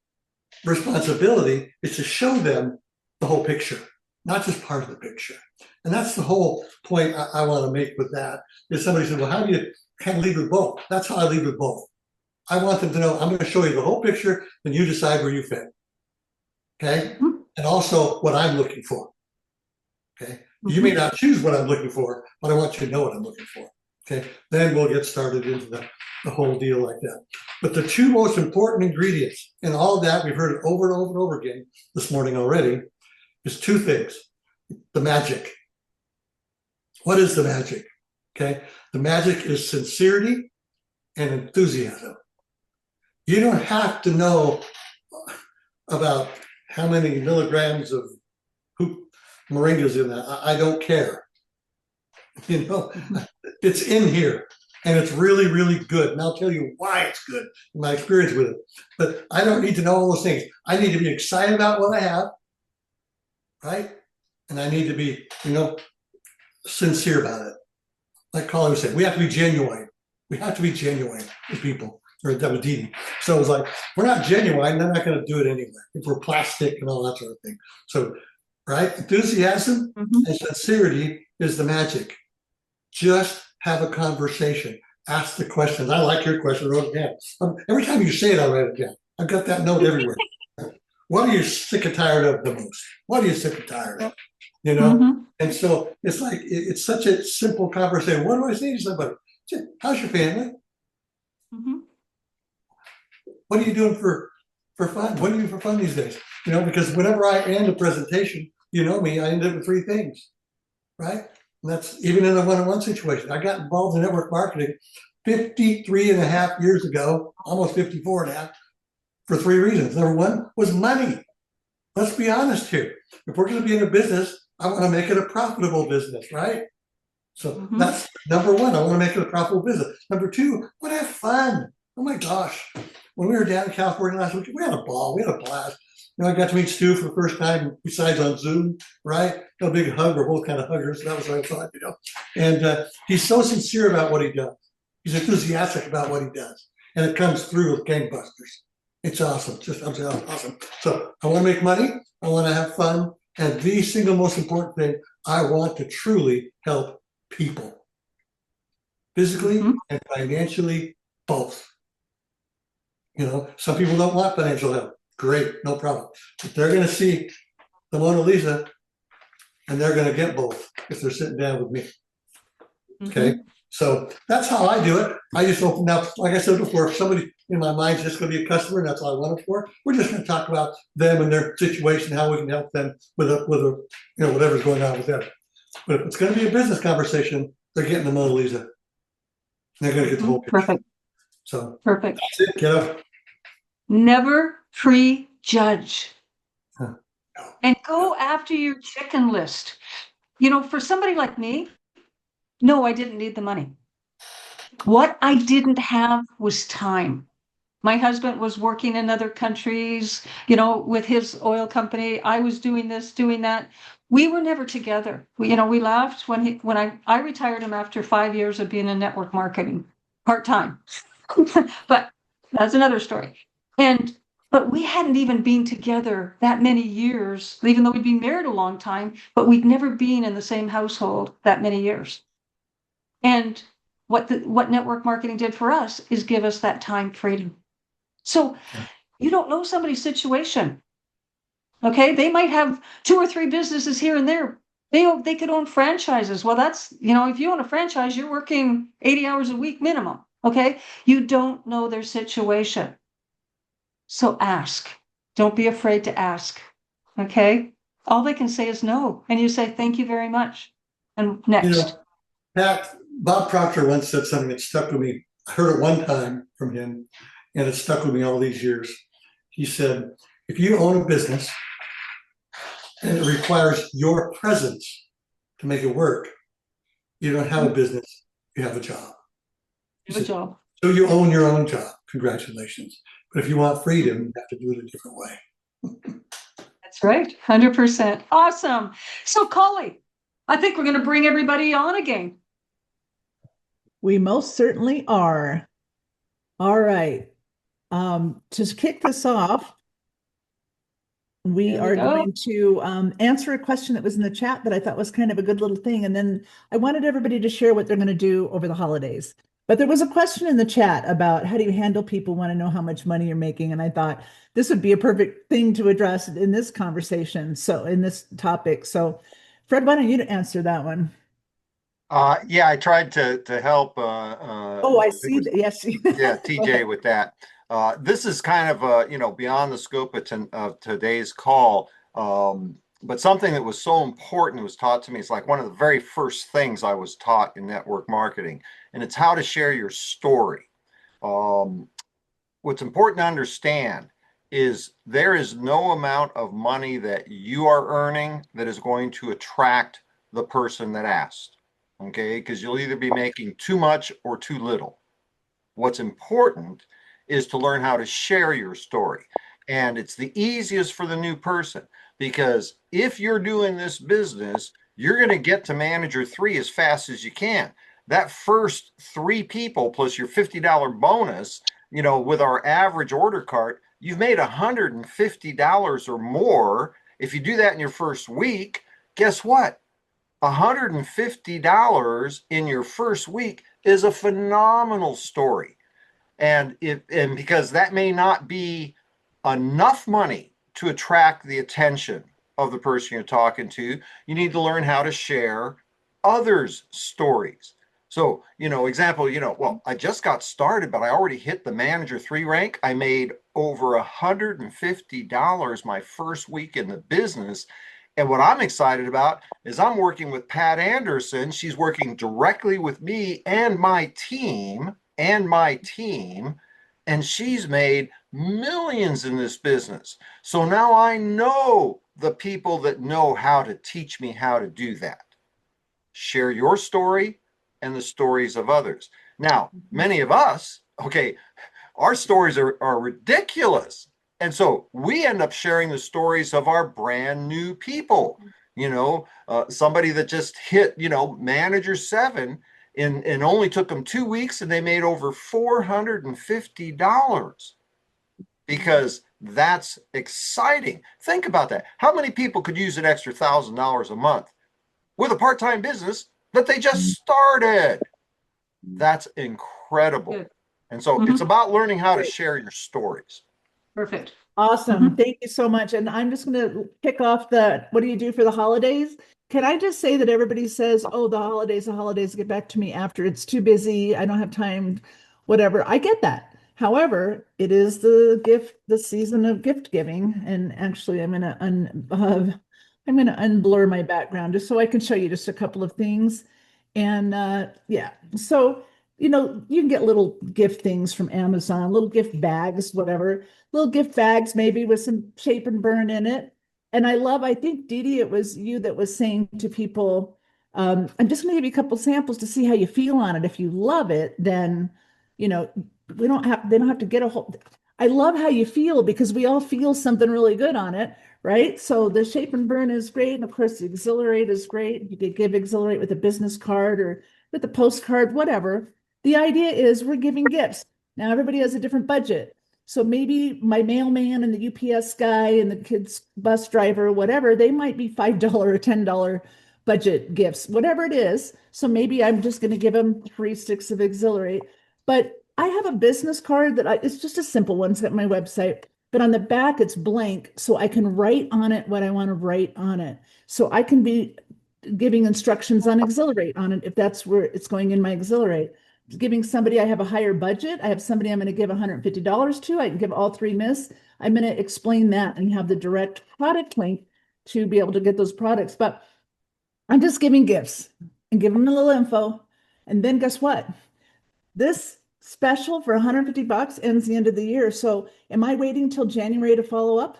responsibility is to show them the whole picture, not just part of the picture. And that's the whole point I want to make with that. Is somebody said, well, how do you kind of lead with both? That's how I lead with both. I want them to know I'm going to show you the whole picture, and you decide where you fit. Okay? And also what I'm looking for. Okay? You may not choose what I'm looking for, but I want you to know what I'm looking for. Okay? Then we'll get started into the whole deal like that. But the two most important ingredients in all of that, we've heard it over and over and over again this morning already, is two things. The magic. What is the magic? Okay? The magic is sincerity and enthusiasm. You don't have to know about how many milligrams of moringa's in that. I don't care. You know, it's in here, and it's really, really good. And I'll tell you why it's good, my experience with it. But I don't need to know all those things. I need to be excited about what I have, right? And I need to be, sincere about it. Like Colin said, we have to be genuine. We have to be genuine with people. Or that was Dee. So it was like, we're not genuine, they're not going to do it anyway. If we're plastic and all that sort of thing. So, right? Enthusiasm and sincerity is the magic. Just have a conversation. Ask the questions. I like your question. I wrote it down. Every time you say it, I write it down. I've got that note everywhere. What are you sick and tired of the most? What are you sick and tired of? You know? And so it's like, it's such a simple conversation. What do I say to somebody? How's your family? What are you doing for fun? What are you doing for fun these days? Because whenever I end a presentation, you know me, I end up with three things, right? And that's even in a one-on-one situation. I got involved in network marketing 53 and a half years ago, almost 54 and a half, for three reasons. Number one was money. Let's be honest here. If we're going to be in a business, I want to make it a profitable business, right? So that's number one. I want to make it a profitable business. Number two, I want to have fun. Oh my gosh. When we were down in California last week, we had a ball. We had a blast. I got to meet Stu for the first time, besides on Zoom, right? A big hug. We're both kind of huggers. So that was what I thought, And he's so sincere about what he does. He's enthusiastic about what he does. And it comes through with gangbusters. It's awesome. Just absolutely awesome. So I want to make money. I want to have fun. And the single most important thing, I want to truly help people. Physically and financially, both. Some people don't want financial help. Great, no problem. But they're going to see the Mona Lisa, and they're going to get both if they're sitting down with me. Okay, so that's how I do it. I just open up, like I said before, if somebody in my mind is just going to be a customer, and that's all I want it for, we're just going to talk about them and their situation, how we can help them with whatever's going on with them. But if it's going to be a business conversation, they're getting the Mona Lisa. They're going to get the whole picture. Perfect. So perfect. That's it. Get up. Never prejudge. And go after your chicken list. For somebody like me, no, I didn't need the money. What I didn't have was time. My husband was working in other countries, with his oil company. I was doing this, doing that. We were never together. We left when I retired him after 5 years of being in network marketing, part-time. But that's another story. But we hadn't even been together that many years, even though we'd been married a long time, but we'd never been in the same household that many years. And what network marketing did for us is give us that time freedom. So you don't know somebody's situation. Okay, they might have 2 or 3 businesses here and there. They could own franchises. Well, that's, if you own a franchise, you're working 80 hours a week minimum. Okay, you don't know their situation. So ask. Don't be afraid to ask. Okay? All they can say is no. And you say, thank you very much. And You next. know, Pat, Bob Proctor once said something that stuck with me. I heard it one time from him, and it stuck with me all these years. He said, if you own a business and it requires your presence to make it work, you don't have a business, you have a job. He Good said, job. so you own your own job. Congratulations. But if you want freedom, you have to do it a different way. That's right. 100%. Awesome. So, Collie, I think we're going to bring everybody on again. We most certainly are. All right. To kick this off, we There we are go. going to answer a question that was in the chat that I thought was kind of a good little thing. And then I wanted everybody to share what they're going to do over the holidays. But there was a question in the chat about how do you handle people want to know how much money you're making? And I thought this would be a perfect thing to address in this conversation. So in this topic. So Fred, why don't you answer that one? Yeah, I tried to help. Oh, I I think it see was, that. Yes. yeah, Go ahead. TJ with that. This is kind of beyond the scope of today's call. But something that was so important was taught to me. It's like one of the very first things I was taught in network marketing, and it's how to share your story. Um, what's important to understand is there is no amount of money that you are earning that is going to attract the person that asked. Okay, because you'll either be making too much or too little. What's important is to learn how to share your story. And it's the easiest for the new person because if you're doing this business, you're going to get to manager 3 as fast as you can. That first 3 people plus your $50 bonus, with our average order cart, you've made $150 or more. If you do that in your first week, guess what? $150 in your first week is a phenomenal story. And because that may not be enough money to attract the attention of the person you're talking to, you need to learn how to share others' stories. So, example, well, I just got started, but I already hit the manager 3 rank. I made over $150 my first week in the business. And what I'm excited about is I'm working with Pat Anderson. She's working directly with me and my team, and she's made millions in this business. So now I know the people that know how to teach me how to do that. Share your story and the stories of others. Now, many of us, okay, our stories are ridiculous. And so we end up sharing the stories of our brand new people. Somebody that just hit, manager 7 and only took them 2 weeks and they made over $450 because that's exciting. Think about that. How many people could use an extra $1,000 a month with a part-time business that they just started? That's incredible. Good. And so it's about learning how to share your stories. Perfect. Awesome. Thank you so much. And I'm just going to kick off what do you do for the holidays? Can I just say that everybody says, oh, the holidays, get back to me after it's too busy. I don't have time, whatever. I get that. However, it is the season of gift giving. And actually, I'm going to unblur my background just so I can show you just a couple of things. And yeah, so you can get little gift things from Amazon, little gift bags, whatever, little gift bags, maybe with some shape and burn in it. And I think Dee Dee, it was you that was saying to people, I'm just going to give you a couple samples to see how you feel on it. If you love it, then, they don't have to get a whole, I love how you feel because we all feel something really good on it, right? So the shape and burn is great. And of course, the Exhilarate is great. You could give Exhilarate with a business card or with a postcard, whatever. The idea is we're giving gifts. Now, everybody has a different budget. So maybe my mailman and the UPS guy and the kids' bus driver, whatever, they might be $5 or $10 budget gifts, whatever it is. So maybe I'm just going to give them 3 sticks of Exhilarate. But I have a business card it's just a simple one. It's at my website, but on the back it's blank. So I can write on it what I want to write on it. So I can be giving instructions on Exhilarate on it if that's where it's going in my Exhilarate. giving somebody, I have a higher budget. I have somebody I'm going to give $150 to. I can give all three myths. I'm going to explain that and have the direct product link to be able to get those products. But I'm just giving gifts and giving them a little info. And then guess what? This special for $150 ends the end of the year. So am I waiting till January to follow up?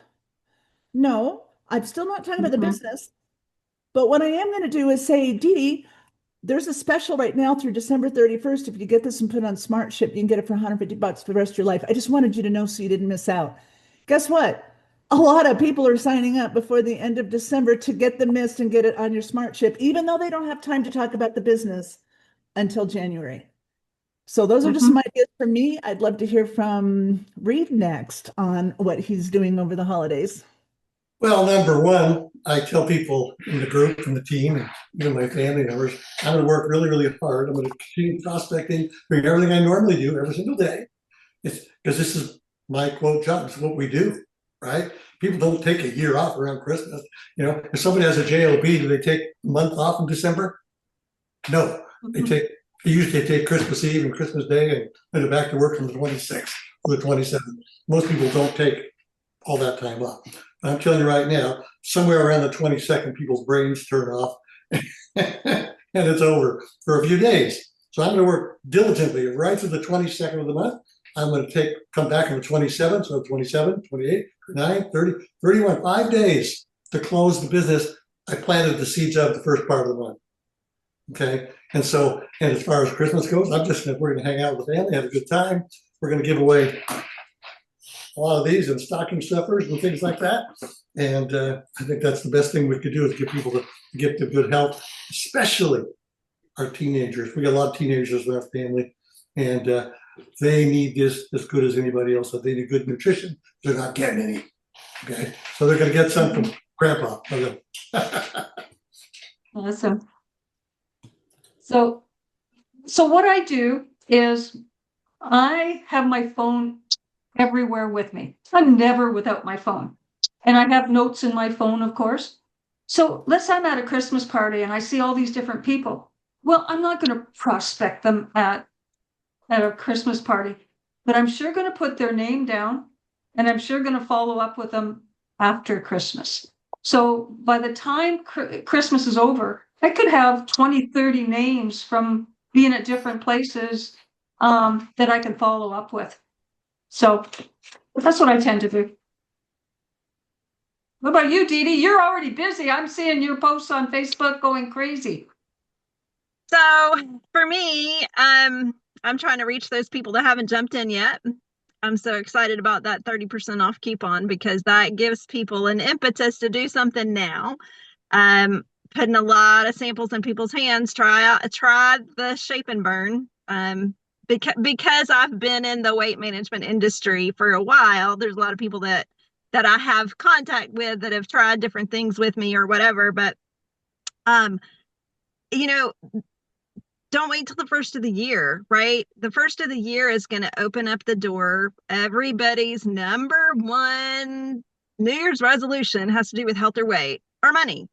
No, I'm still not talking about the Mhm. business. But what I am going to do is say, Dee Dee, there's a special right now through December 31st. If you get this and put it on Smart Ship, you can get it for $150 for the rest of your life. I just wanted you to know so you didn't miss out. Guess what? A lot of people are signing up before the end of December to get the mist and get it on your Smart Ship, even though they don't have time to talk about the business until January. So those are just some Mhm. ideas for me. I'd love to hear from Reed next on what he's doing over the holidays. Well, number one, I tell people in the group and the team and even my family members, I'm going to work really, really hard. I'm going to continue prospecting, doing everything I normally do every single day. It's because this is my quote job. It's what we do, right? People don't take a year off around Christmas. You know, if somebody has a JOB, do they take a month off in December? No, they Mhm. take. They usually take Christmas Eve and Christmas Day and then they're back to work on the 26th or the 27th. Most people don't take all that time off. I'm telling you right now, somewhere around the 22nd, people's brains turn off and it's over for a few days. So I'm going to work diligently right to the 22nd of the month. I'm going to come back on the 27th, so 27, 28, 29, 30, 31, 5 days to close the business I planted the seeds of the first part of the month. Okay. And so, and as far as Christmas goes, we're going to hang out with the family, have a good time. We're going to give away a lot of these and stocking stuffers and things like that. And I think that's the best thing we could do is give people the gift of good health, especially our teenagers. We got a lot of teenagers in our family, and they need this as good as anybody else. So they need good nutrition. They're not getting any. Okay, so they're going to get some from Grandpa. Awesome. So what I do is I have my phone everywhere with me. I'm never without my phone. And I have notes in my phone, of course. So let's say I'm at a Christmas party and I see all these different people. Well, I'm not going to prospect them at a Christmas party, but I'm sure going to put their name down and I'm sure going to follow up with them after Christmas. So by the time Christmas is over, I could have 20, 30 names from being at different places that I can follow up with. So that's what I tend to do. What about you, Dee Dee? You're already busy. I'm seeing your posts on Facebook going crazy. So for me, I'm trying to reach those people that haven't jumped in yet. I'm so excited about that 30% off coupon because that gives people an impetus to do something now. Putting a lot of samples in people's hands. Try the shape and burn. Because I've been in the weight management industry for a while, there's a lot of people that I have contact with that have tried different things with me or whatever. But you know, don't wait till the first of the year, right? The first of the year is going to open up the door. Everybody's number one New Year's resolution has to do with health or weight or money,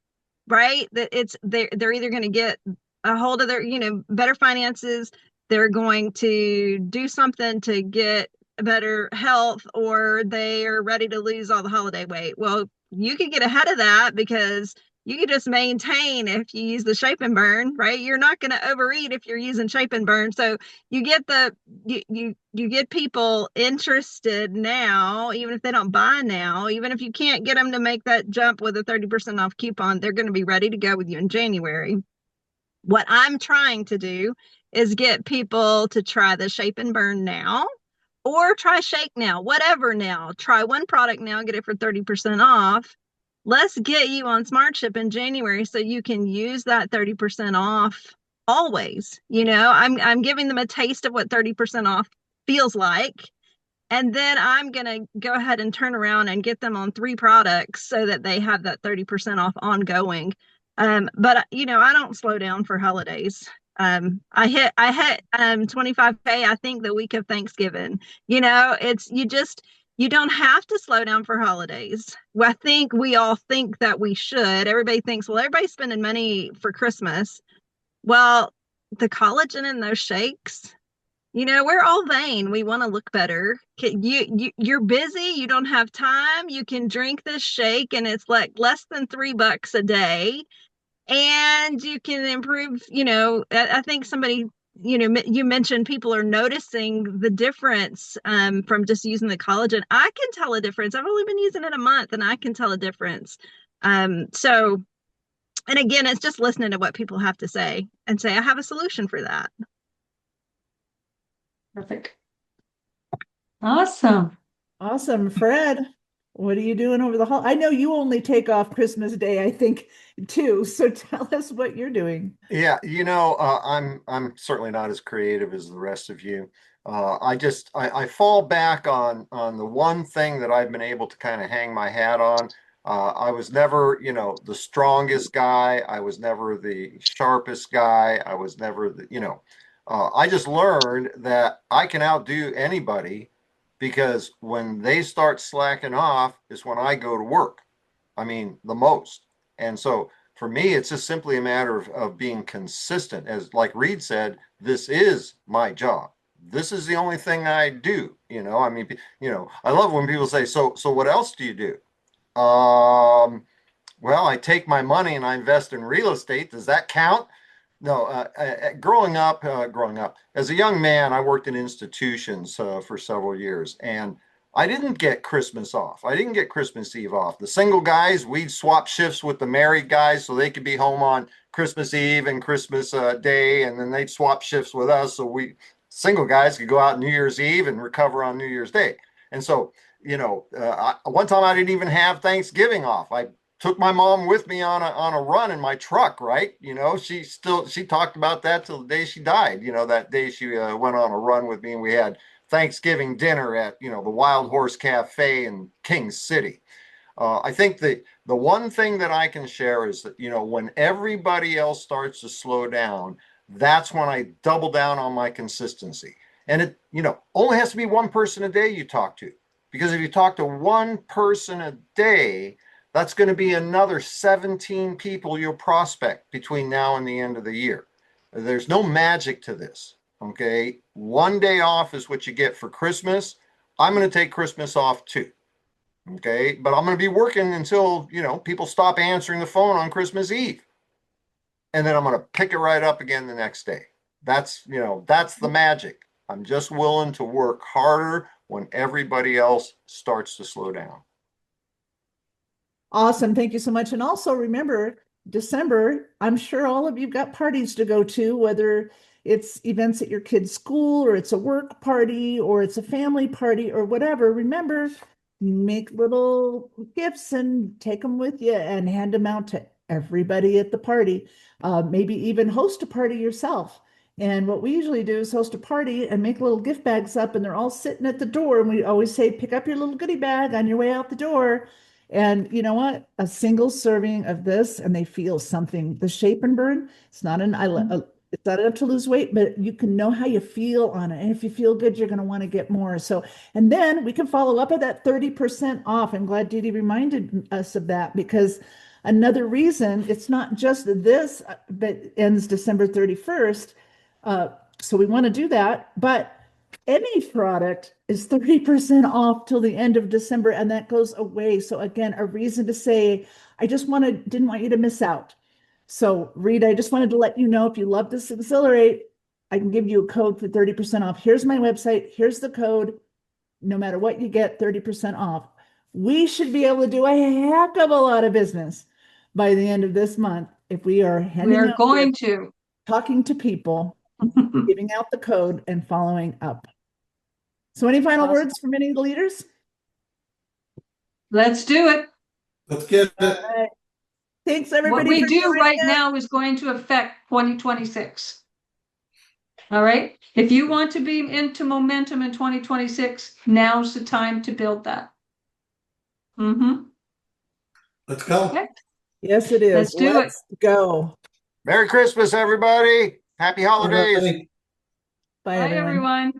right? That they're either going to get a hold of their, better finances, they're going to do something to get better health, or they are ready to lose all the holiday weight. Well, you could get ahead of that because you can just maintain if you use the shape and burn, right? You're not going to overeat if you're using shape and burn. So you get you get people interested now, even if they don't buy now, even if you can't get them to make that jump with a 30% off coupon, they're going to be ready to go with you in January. What I'm trying to do is get people to try the shape and burn now, or try shake now, whatever now. Try one product now, get it for 30% off. Let's get you on Smart Ship in January so you can use that 30% off always. I'm giving them a taste of what 30% off feels like. And then I'm going to go ahead and turn around and get them on 3 products so that they have that 30% off ongoing. But I don't slow down for holidays. I hit 25K, I think, the week of Thanksgiving. You don't have to slow down for holidays. Well, I think we all think that we should. Everybody thinks, well, everybody's spending money for Christmas. Well, the collagen in those shakes We're all vain. We want to look better. You're busy. You don't have time. You can drink this shake, and it's like less than $3 a day, and you can improve. I think somebody, you mentioned people are noticing the difference from just using the collagen. I can tell a difference. I've only been using it a month, and I can tell a difference. So, and again, it's just listening to what people have to say and say, I have a solution for that. Perfect. Awesome. Awesome. Fred, what are you doing over the I know you only take off Christmas Day, I think, too. So tell us what you're doing. Yeah, I'm certainly not as creative as the rest of you. I fall back on the one thing that I've been able to kind of hang my hat on. I was never, the strongest guy. I was never the sharpest guy. I was never I just learned that I can outdo anybody because when they start slacking off is when I go to work. I mean, the most. And so for me, it's just simply a matter of being consistent. As like Reed said, this is my job. This is the only thing I do. I mean, I love when people say, so what else do you do? Well, I take my money and I invest in real estate. Does that count? No, growing up as a young man, I worked in institutions for several years, and I didn't get Christmas off. I didn't get Christmas Eve off. The single guys, we'd swap shifts with the married guys so they could be home on Christmas Eve and Christmas Day, and then they'd swap shifts with us so we single guys could go out New Year's Eve and recover on New Year's Day. And so, one time I didn't even have Thanksgiving off. I took my mom with me on a run in my truck, right? She talked about that till the day she died. That day she went on a run with me, and we had Thanksgiving dinner at the Wild Horse Cafe in King City. I think the one thing that I can share is that when everybody else starts to slow down, that's when I double down on my consistency. And it only has to be one person a day you talk to, because if you talk to one person a day, that's going to be another 17 people you'll prospect between now and the end of the year. There's no magic to this. Okay. One day off is what you get for Christmas. I'm going to take Christmas off too. Okay. But I'm going to be working until, people stop answering the phone on Christmas Eve. And then I'm going to pick it right up again the next day. That's the magic. I'm just willing to work harder when everybody else starts to slow down. Awesome. Thank you so much. And also remember, December, I'm sure all of you've got parties to go to, whether it's events at your kid's school or it's a work party or it's a family party or whatever. Remember, make little gifts and take them with you and hand them out to everybody at the party. Maybe even host a party yourself. And what we usually do is host a party and make little gift bags up, and they're all sitting at the door. And we always say, pick up your little goodie bag on your way out the door. And you know what? A single serving of this, and they feel something. The Shape and Burn, it's not it's not enough to lose weight, but you can know how you feel on it. And if you feel good, you're going to want to get more. So, and then we can follow up at that 30% off. I'm glad Dee Dee reminded us of that, because another reason it's not just this that ends December 31st. So we want to do that, but any product is 30% off till the end of December, and that goes away. So again, a reason to say, didn't want you to miss out. So Reed, I just wanted to let you know, if you love this Exhilarate, I can give you a code for 30% off. Here's my website. Here's the code. No matter what you get, 30% off. We should be able to do a heck of a lot of business by the end of this month if we are talking to people, giving out the code and following up. So any final words from any of the leaders? Let's do it. Let's get it. Right. Thanks, everybody. What we do right now is going to affect 2026. All right. If you want to be into momentum in 2026, now's the time to build that. Let's go. Okay. Yes, it is. Let's go. Merry Christmas, everybody. Happy holidays. Bye, Bye, everyone.